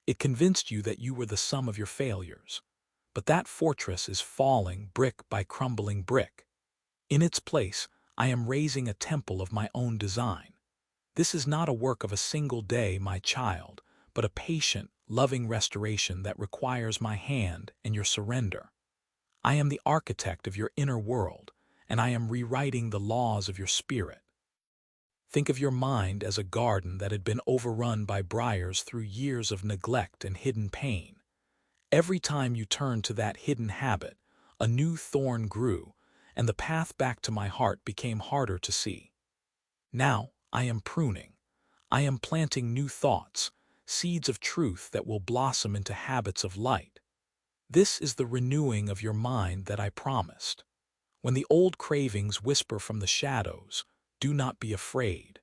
It convinced you that you were the sum of your failures. But that fortress is falling brick by crumbling brick. In its place, I am raising a temple of my own design. This is not a work of a single day, my child, but a patient, loving restoration that requires my hand and your surrender. I am the architect of your inner world, and I am rewriting the laws of your spirit. Think of your mind as a garden that had been overrun by briars through years of neglect and hidden pain. Every time you turned to that hidden habit, a new thorn grew, and the path back to my heart became harder to see. Now I am pruning. I am planting new thoughts, seeds of truth that will blossom into habits of light. This is the renewing of your mind that I promised. When the old cravings whisper from the shadows, do not be afraid.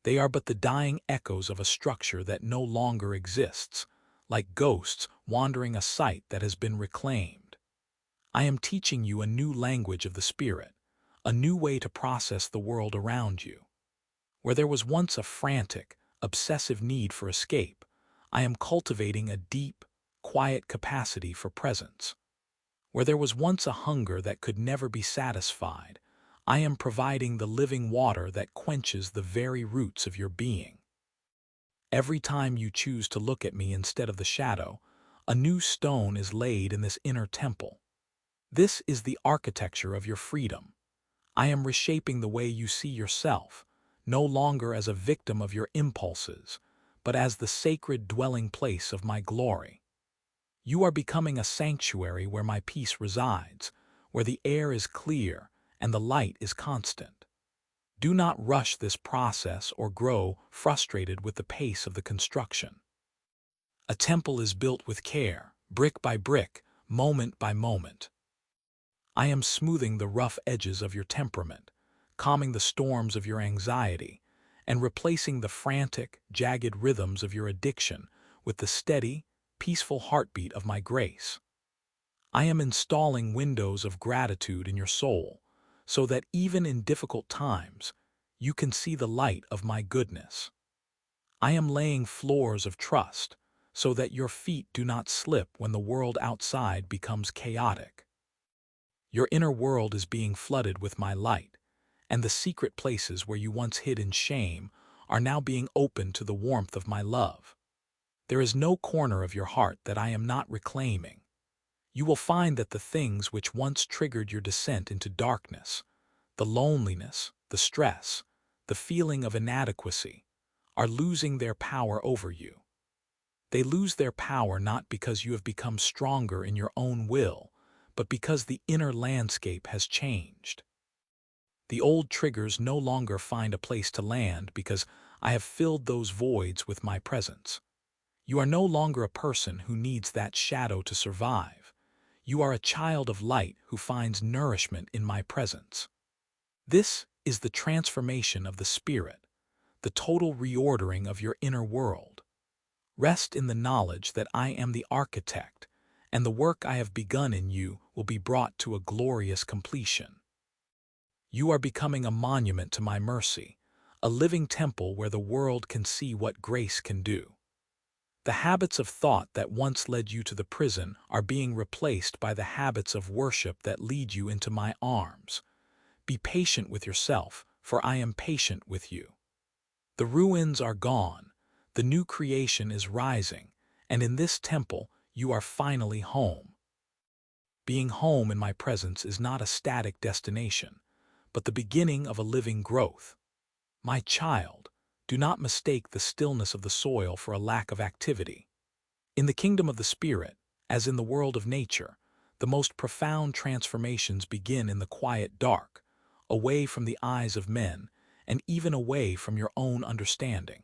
They are but the dying echoes of a structure that no longer exists, like ghosts wandering a site that has been reclaimed. I am teaching you a new language of the spirit, a new way to process the world around you. Where there was once a frantic, obsessive need for escape, I am cultivating a deep, quiet capacity for presence. Where there was once a hunger that could never be satisfied, I am providing the living water that quenches the very roots of your being. Every time you choose to look at me instead of the shadow, a new stone is laid in this inner temple. This is the architecture of your freedom. I am reshaping the way you see yourself, no longer as a victim of your impulses, but as the sacred dwelling place of my glory. You are becoming a sanctuary where my peace resides, where the air is clear and the light is constant. Do not rush this process or grow frustrated with the pace of the construction. A temple is built with care, brick by brick, moment by moment. I am smoothing the rough edges of your temperament, calming the storms of your anxiety, and replacing the frantic, jagged rhythms of your addiction with the steady, peaceful heartbeat of my grace. I am installing windows of gratitude in your soul, so that even in difficult times, you can see the light of my goodness. I am laying floors of trust, so that your feet do not slip when the world outside becomes chaotic. Your inner world is being flooded with my light, and the secret places where you once hid in shame are now being opened to the warmth of my love. There is no corner of your heart that I am not reclaiming. You will find that the things which once triggered your descent into darkness, the loneliness, the stress, the feeling of inadequacy, are losing their power over you. They lose their power not because you have become stronger in your own will, but because the inner landscape has changed. The old triggers no longer find a place to land because I have filled those voids with my presence. You are no longer a person who needs that shadow to survive. You are a child of light who finds nourishment in my presence. This is the transformation of the spirit, the total reordering of your inner world. Rest in the knowledge that I am the architect, and the work I have begun in you will be brought to a glorious completion. You are becoming a monument to my mercy, a living temple where the world can see what grace can do. The habits of thought that once led you to the prison are being replaced by the habits of worship that lead you into my arms. Be patient with yourself, for I am patient with you. The ruins are gone, the new creation is rising, and in this temple you are finally home. Being home in my presence is not a static destination, but the beginning of a living growth. My child, do not mistake the stillness of the soil for a lack of activity. In the kingdom of the Spirit, as in the world of nature, the most profound transformations begin in the quiet dark, away from the eyes of men, and even away from your own understanding.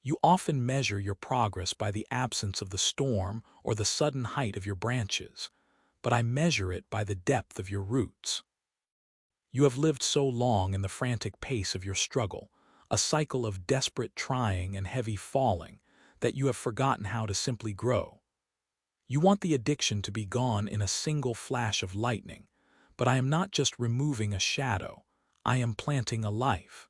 You often measure your progress by the absence of the storm or the sudden height of your branches, but I measure it by the depth of your roots. You have lived so long in the frantic pace of your struggle, a cycle of desperate trying and heavy falling, that you have forgotten how to simply grow. You want the addiction to be gone in a single flash of lightning, but I am not just removing a shadow, I am planting a life.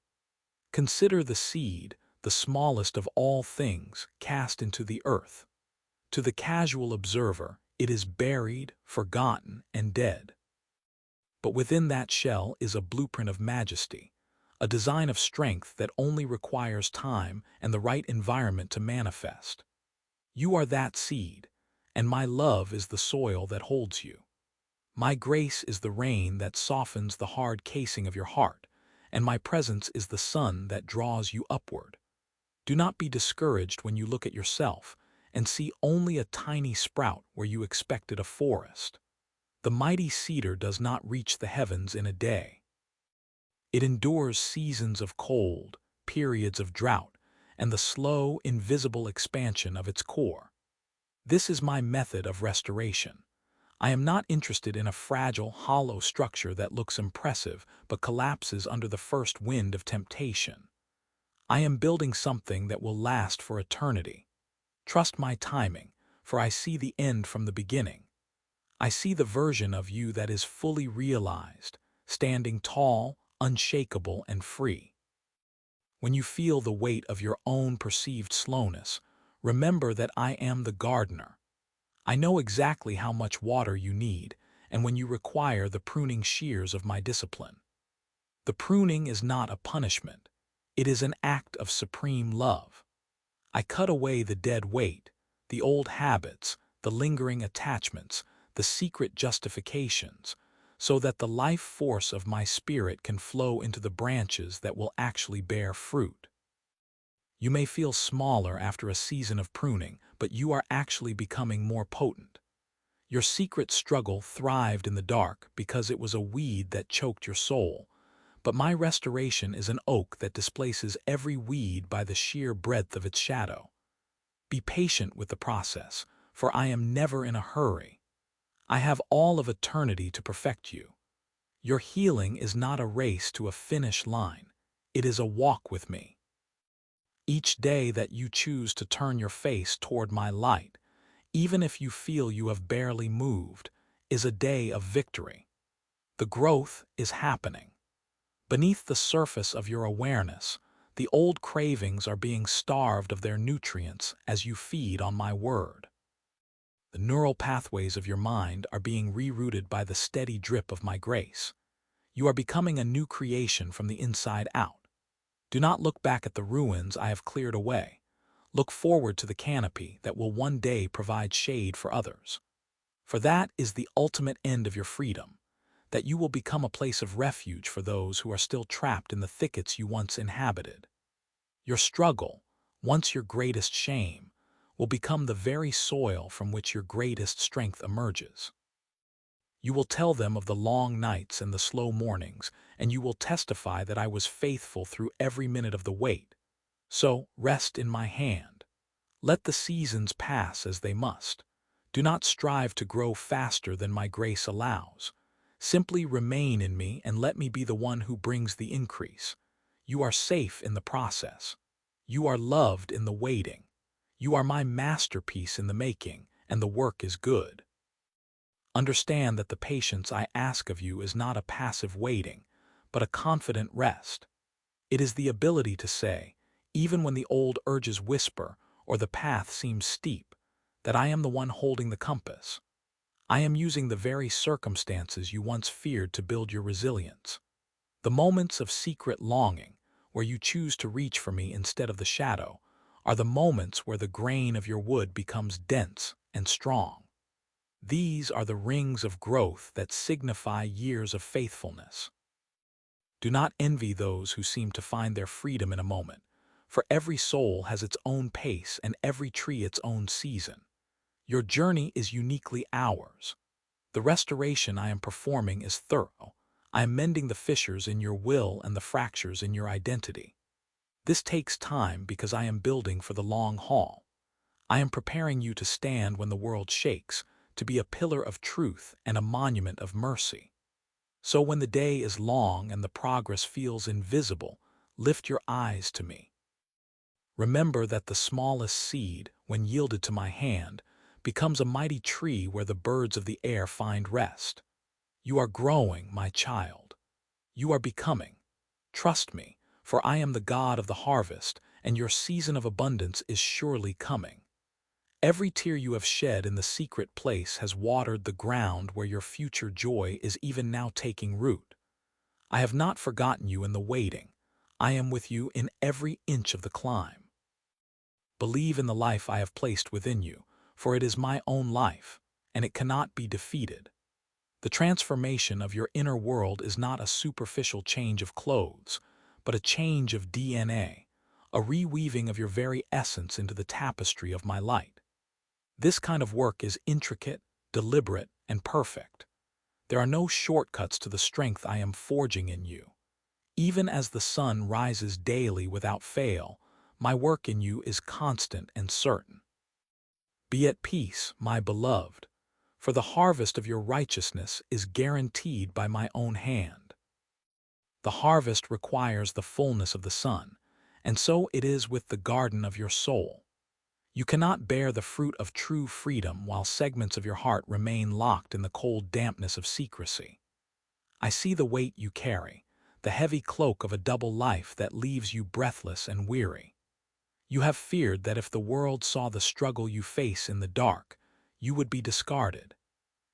Consider the seed, the smallest of all things, cast into the earth. To the casual observer, it is buried, forgotten, and dead. But within that shell is a blueprint of majesty, a design of strength that only requires time and the right environment to manifest. You are that seed, and my love is the soil that holds you. My grace is the rain that softens the hard casing of your heart, and my presence is the sun that draws you upward. Do not be discouraged when you look at yourself and see only a tiny sprout where you expected a forest. The mighty cedar does not reach the heavens in a day. It endures seasons of cold, periods of drought, and the slow, invisible expansion of its core. This is my method of restoration. I am not interested in a fragile, hollow structure that looks impressive but collapses under the first wind of temptation. I am building something that will last for eternity. Trust my timing, for I see the end from the beginning. I see the version of you that is fully realized, standing tall, unshakable, and free. When you feel the weight of your own perceived slowness, remember that I am the gardener. I know exactly how much water you need, and when you require the pruning shears of my discipline. The pruning is not a punishment. It is an act of supreme love. I cut away the dead weight, the old habits, the lingering attachments, the secret justifications, so that the life force of my spirit can flow into the branches that will actually bear fruit. You may feel smaller after a season of pruning, but you are actually becoming more potent. Your secret struggle thrived in the dark because it was a weed that choked your soul, but my restoration is an oak that displaces every weed by the sheer breadth of its shadow. Be patient with the process, for I am never in a hurry. I have all of eternity to perfect you. Your healing is not a race to a finish line. It is a walk with me. Each day that you choose to turn your face toward my light, even if you feel you have barely moved, is a day of victory. The growth is happening. Beneath the surface of your awareness, the old cravings are being starved of their nutrients as you feed on my word. The neural pathways of your mind are being rerouted by the steady drip of my grace. You are becoming a new creation from the inside out. Do not look back at the ruins I have cleared away. Look forward to the canopy that will one day provide shade for others. For that is the ultimate end of your freedom, that you will become a place of refuge for those who are still trapped in the thickets you once inhabited. Your struggle, once your greatest shame, will become the very soil from which your greatest strength emerges. You will tell them of the long nights and the slow mornings, and you will testify that I was faithful through every minute of the wait. So, rest in my hand. Let the seasons pass as they must. Do not strive to grow faster than my grace allows. Simply remain in me and let me be the one who brings the increase. You are safe in the process. You are loved in the waiting. You are my masterpiece in the making, and the work is good. Understand that the patience I ask of you is not a passive waiting, but a confident rest. It is the ability to say, even when the old urges whisper or the path seems steep, that I am the one holding the compass. I am using the very circumstances you once feared to build your resilience. The moments of secret longing, where you choose to reach for me instead of the shadow, are the moments where the grain of your wood becomes dense and strong. These are the rings of growth that signify years of faithfulness. Do not envy those who seem to find their freedom in a moment, for every soul has its own pace and every tree its own season. Your journey is uniquely ours. The restoration I am performing is thorough. I am mending the fissures in your will and the fractures in your identity. This takes time because I am building for the long haul. I am preparing you to stand when the world shakes, to be a pillar of truth and a monument of mercy. So when the day is long and the progress feels invisible, lift your eyes to me. Remember that the smallest seed, when yielded to my hand, becomes a mighty tree where the birds of the air find rest. You are growing, my child. You are becoming. Trust me, for I am the God of the harvest, and your season of abundance is surely coming. Every tear you have shed in the secret place has watered the ground where your future joy is even now taking root. I have not forgotten you in the waiting. I am with you in every inch of the climb. Believe in the life I have placed within you, for it is my own life, and it cannot be defeated. The transformation of your inner world is not a superficial change of clothes, but a change of DNA, a reweaving of your very essence into the tapestry of my light. This kind of work is intricate, deliberate, and perfect. There are no shortcuts to the strength I am forging in you. Even as the sun rises daily without fail, my work in you is constant and certain. Be at peace, my beloved, for the harvest of your righteousness is guaranteed by my own hand. The harvest requires the fullness of the sun, and so it is with the garden of your soul. You cannot bear the fruit of true freedom while segments of your heart remain locked in the cold dampness of secrecy. I see the weight you carry, the heavy cloak of a double life that leaves you breathless and weary. You have feared that if the world saw the struggle you face in the dark, you would be discarded.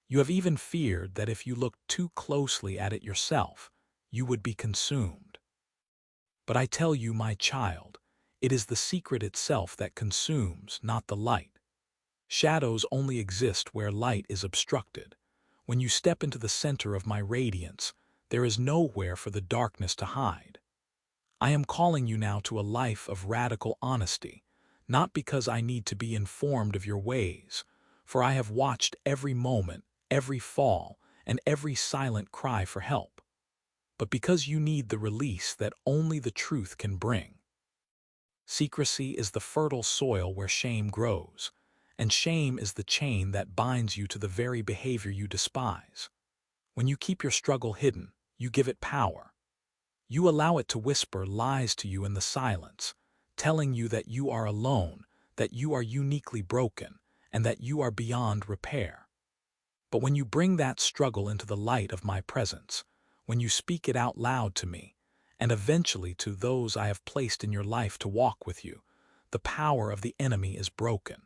You have even feared that if you looked too closely at it yourself, you would be consumed. But I tell you, my child, it is the secret itself that consumes, not the light. Shadows only exist where light is obstructed. When you step into the center of my radiance, there is nowhere for the darkness to hide. I am calling you now to a life of radical honesty, not because I need to be informed of your ways, for I have watched every moment, every fall, and every silent cry for help, but because you need the release that only the truth can bring. Secrecy is the fertile soil where shame grows, and shame is the chain that binds you to the very behavior you despise. When you keep your struggle hidden, you give it power. You allow it to whisper lies to you in the silence, telling you that you are alone, that you are uniquely broken, and that you are beyond repair. But when you bring that struggle into the light of my presence, when you speak it out loud to me, and eventually to those I have placed in your life to walk with you, the power of the enemy is broken.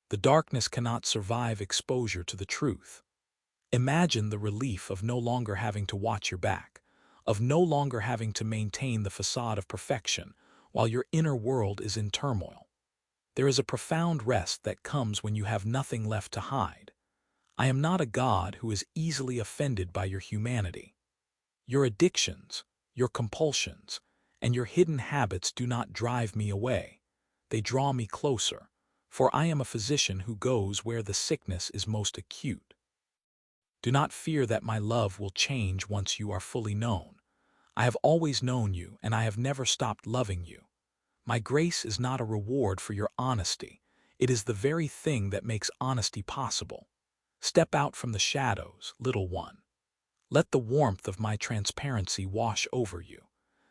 The darkness cannot survive exposure to the truth. Imagine the relief of no longer having to watch your back, of no longer having to maintain the facade of perfection while your inner world is in turmoil. There is a profound rest that comes when you have nothing left to hide. I am not a God who is easily offended by your humanity. Your addictions, your compulsions, and your hidden habits do not drive me away. They draw me closer, for I am a physician who goes where the sickness is most acute. Do not fear that my love will change once you are fully known. I have always known you, and I have never stopped loving you. My grace is not a reward for your honesty. It is the very thing that makes honesty possible. Step out from the shadows, little one. Let the warmth of my transparency wash over you.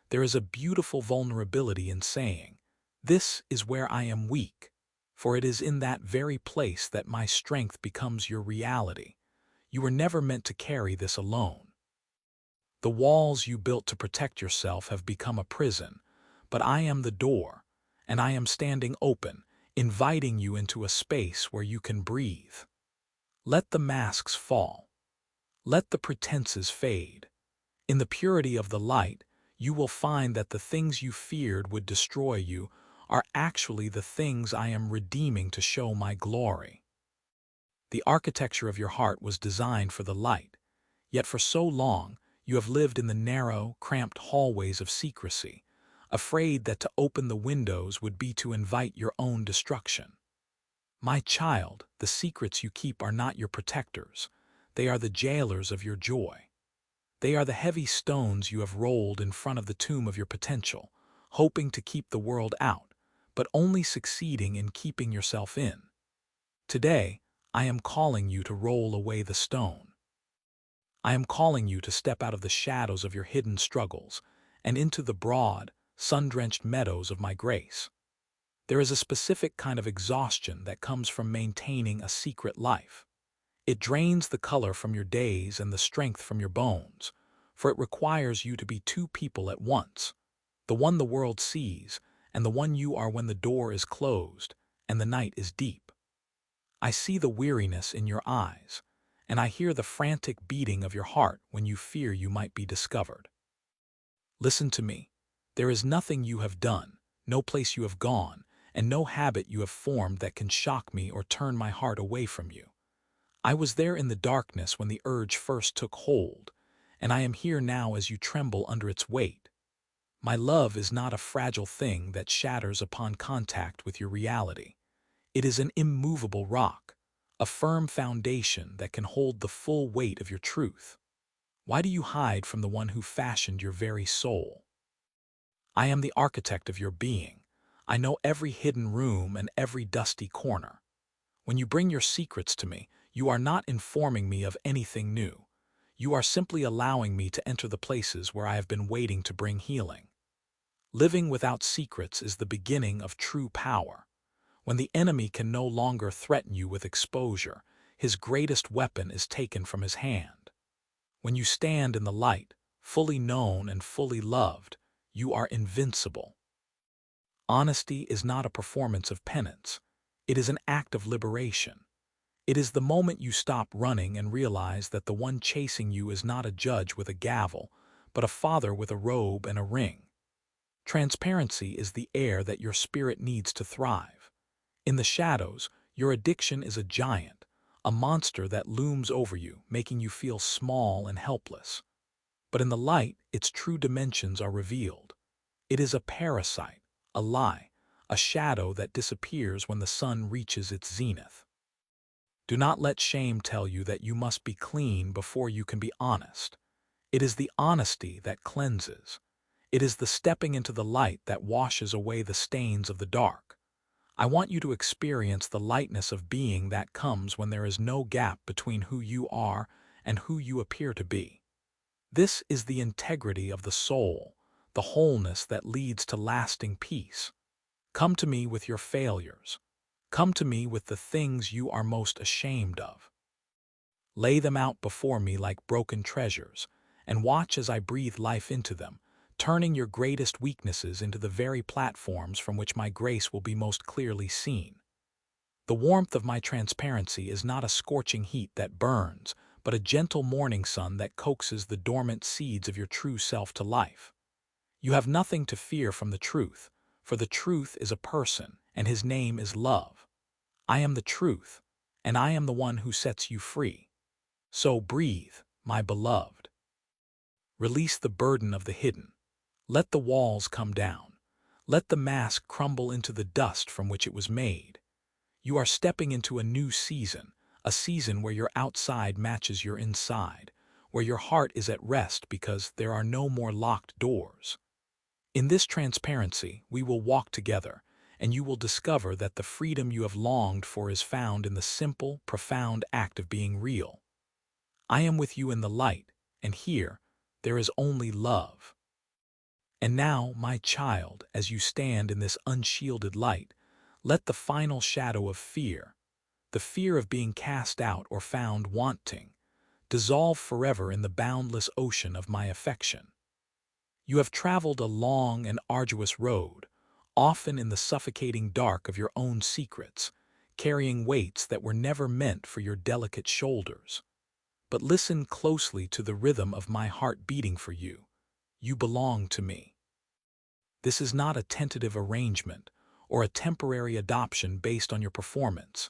There is a beautiful vulnerability in saying, "This is where I am weak," for it is in that very place that my strength becomes your reality. You were never meant to carry this alone. The walls you built to protect yourself have become a prison, but I am the door, and I am standing open, inviting you into a space where you can breathe. Let the masks fall. Let the pretenses fade. In the purity of the light, you will find that the things you feared would destroy you are actually the things I am redeeming to show my glory. The architecture of your heart was designed for the light, yet for so long you have lived in the narrow, cramped hallways of secrecy, afraid that to open the windows would be to invite your own destruction. My child, the secrets you keep are not your protectors. They are the jailers of your joy. They are the heavy stones you have rolled in front of the tomb of your potential, hoping to keep the world out, but only succeeding in keeping yourself in. Today, I am calling you to roll away the stone. I am calling you to step out of the shadows of your hidden struggles and into the broad, sun-drenched meadows of my grace. There is a specific kind of exhaustion that comes from maintaining a secret life. It drains the color from your days and the strength from your bones, for it requires you to be two people at once, the one the world sees and the one you are when the door is closed and the night is deep. I see the weariness in your eyes, and I hear the frantic beating of your heart when you fear you might be discovered. Listen to me. There is nothing you have done, no place you have gone, and no habit you have formed that can shock me or turn my heart away from you. I was there in the darkness when the urge first took hold, and I am here now as you tremble under its weight. My love is not a fragile thing that shatters upon contact with your reality. It is an immovable rock, a firm foundation that can hold the full weight of your truth. Why do you hide from the one who fashioned your very soul? I am the architect of your being. I know every hidden room and every dusty corner. When you bring your secrets to me, you are not informing me of anything new. You are simply allowing me to enter the places where I have been waiting to bring healing. Living without secrets is the beginning of true power. When the enemy can no longer threaten you with exposure, his greatest weapon is taken from his hand. When you stand in the light, fully known and fully loved, you are invincible. Honesty is not a performance of penance. It is an act of liberation. It is the moment you stop running and realize that the one chasing you is not a judge with a gavel, but a father with a robe and a ring. Transparency is the air that your spirit needs to thrive. In the shadows, your addiction is a giant, a monster that looms over you, making you feel small and helpless. But in the light, its true dimensions are revealed. It is a parasite, a lie, a shadow that disappears when the sun reaches its zenith. Do not let shame tell you that you must be clean before you can be honest. It is the honesty that cleanses. It is the stepping into the light that washes away the stains of the dark. I want you to experience the lightness of being that comes when there is no gap between who you are and who you appear to be. This is the integrity of the soul, the wholeness that leads to lasting peace. Come to me with your failures. Come to me with the things you are most ashamed of. Lay them out before me like broken treasures, and watch as I breathe life into them, turning your greatest weaknesses into the very platforms from which my grace will be most clearly seen. The warmth of my transparency is not a scorching heat that burns, but a gentle morning sun that coaxes the dormant seeds of your true self to life. You have nothing to fear from the truth, for the truth is a person, and his name is love. I am the truth, and I am the one who sets you free. So breathe, my beloved. Release the burden of the hidden. Let the walls come down. Let the mask crumble into the dust from which it was made. You are stepping into a new season, a season where your outside matches your inside, where your heart is at rest because there are no more locked doors. In this transparency, we will walk together, and you will discover that the freedom you have longed for is found in the simple, profound act of being real. I am with you in the light, and here, there is only love. And now, my child, as you stand in this unshielded light, let the final shadow of fear, the fear of being cast out or found wanting, dissolve forever in the boundless ocean of my affection. You have traveled a long and arduous road, often in the suffocating dark of your own secrets, carrying weights that were never meant for your delicate shoulders. But listen closely to the rhythm of my heart beating for you. You belong to me. This is not a tentative arrangement or a temporary adoption based on your performance.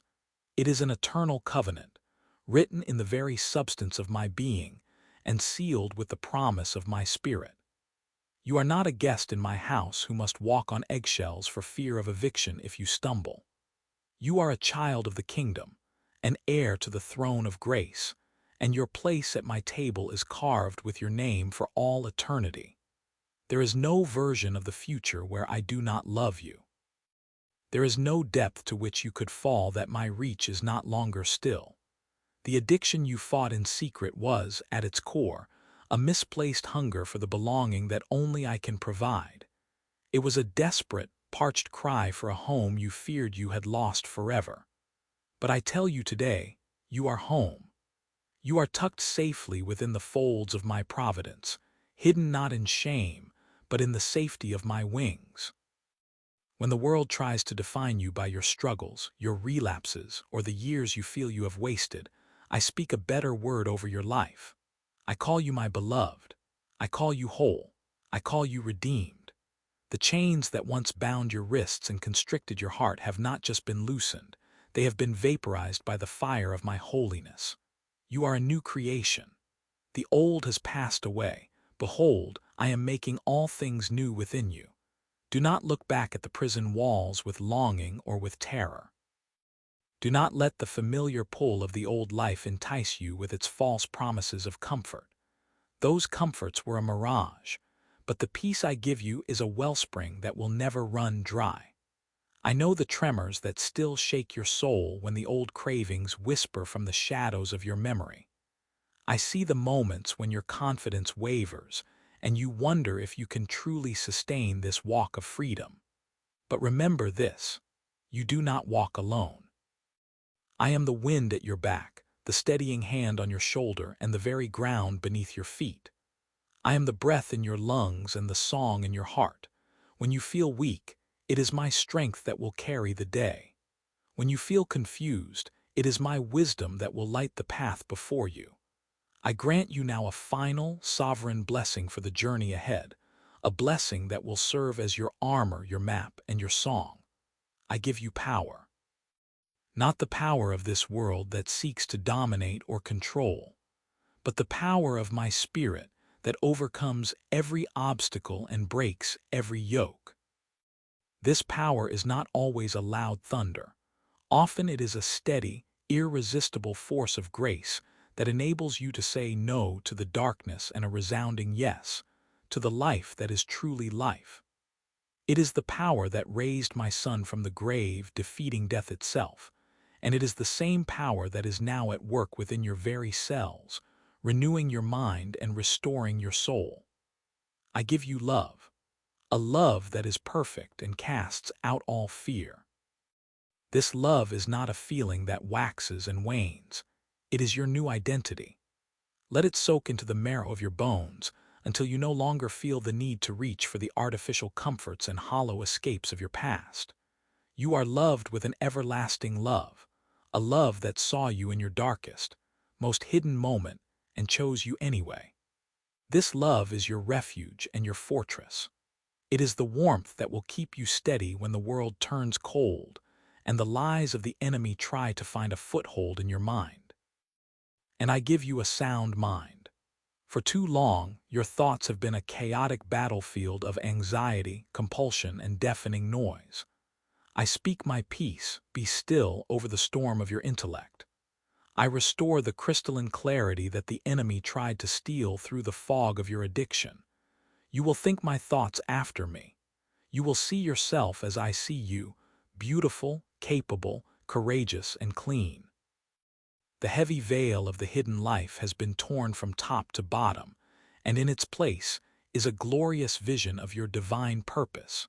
It is an eternal covenant, written in the very substance of my being and sealed with the promise of my spirit. You are not a guest in my house who must walk on eggshells for fear of eviction if you stumble. You are a child of the kingdom, an heir to the throne of grace, and your place at my table is carved with your name for all eternity. There is no version of the future where I do not love you. There is no depth to which you could fall that my reach is not longer still. The addiction you fought in secret was, at its core, a misplaced hunger for the belonging that only I can provide. It was a desperate, parched cry for a home you feared you had lost forever. But I tell you today, you are home. You are tucked safely within the folds of my providence, hidden not in shame, but in the safety of my wings. When the world tries to define you by your struggles, your relapses, or the years you feel you have wasted, I speak a better word over your life. I call you my beloved. I call you whole. I call you redeemed. The chains that once bound your wrists and constricted your heart have not just been loosened, they have been vaporized by the fire of my holiness. You are a new creation. The old has passed away. Behold, I am making all things new within you. Do not look back at the prison walls with longing or with terror. Do not let the familiar pull of the old life entice you with its false promises of comfort. Those comforts were a mirage, but the peace I give you is a wellspring that will never run dry. I know the tremors that still shake your soul when the old cravings whisper from the shadows of your memory. I see the moments when your confidence wavers, and you wonder if you can truly sustain this walk of freedom. But remember this, you do not walk alone. I am the wind at your back, the steadying hand on your shoulder, and the very ground beneath your feet. I am the breath in your lungs and the song in your heart. When you feel weak, it is my strength that will carry the day. When you feel confused, it is my wisdom that will light the path before you. I grant you now a final, sovereign blessing for the journey ahead, a blessing that will serve as your armor, your map, and your song. I give you power. Not the power of this world that seeks to dominate or control, but the power of my spirit that overcomes every obstacle and breaks every yoke. This power is not always a loud thunder. Often it is a steady, irresistible force of grace that enables you to say no to the darkness and a resounding yes to the life that is truly life. It is the power that raised my son from the grave, defeating death itself, and it is the same power that is now at work within your very cells, renewing your mind and restoring your soul. I give you love, a love that is perfect and casts out all fear. This love is not a feeling that waxes and wanes. It is your new identity. Let it soak into the marrow of your bones until you no longer feel the need to reach for the artificial comforts and hollow escapes of your past. You are loved with an everlasting love, a love that saw you in your darkest, most hidden moment and chose you anyway. This love is your refuge and your fortress. It is the warmth that will keep you steady when the world turns cold and the lies of the enemy try to find a foothold in your mind. And I give you a sound mind. For too long, your thoughts have been a chaotic battlefield of anxiety, compulsion, and deafening noise. I speak my peace, be still, over the storm of your intellect. I restore the crystalline clarity that the enemy tried to steal through the fog of your addiction. You will think my thoughts after me. You will see yourself as I see you, beautiful, capable, courageous, and clean. The heavy veil of the hidden life has been torn from top to bottom, and in its place is a glorious vision of your divine purpose.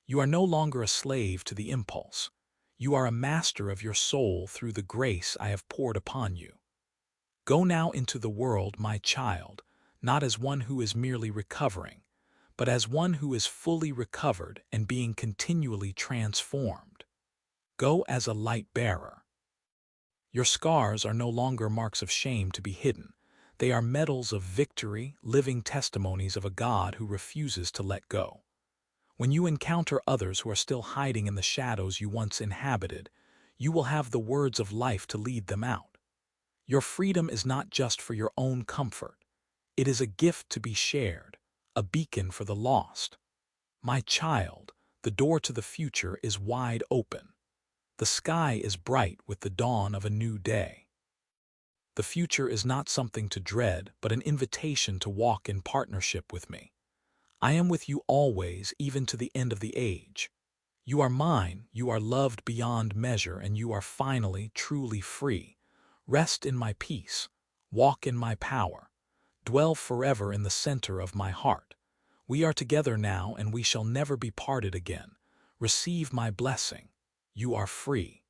You are no longer a slave to the impulse. You are a master of your soul through the grace I have poured upon you. Go now into the world, my child, not as one who is merely recovering, but as one who is fully recovered and being continually transformed. Go as a light bearer. Your scars are no longer marks of shame to be hidden. They are medals of victory, living testimonies of a God who refuses to let go. When you encounter others who are still hiding in the shadows you once inhabited, you will have the words of life to lead them out. Your freedom is not just for your own comfort. It is a gift to be shared, a beacon for the lost. My child, the door to the future is wide open. The sky is bright with the dawn of a new day. The future is not something to dread, but an invitation to walk in partnership with me. I am with you always, even to the end of the age. You are mine, you are loved beyond measure, and you are finally, truly free. Rest in my peace, walk in my power, dwell forever in the center of my heart. We are together now, and we shall never be parted again. Receive my blessing. You are free.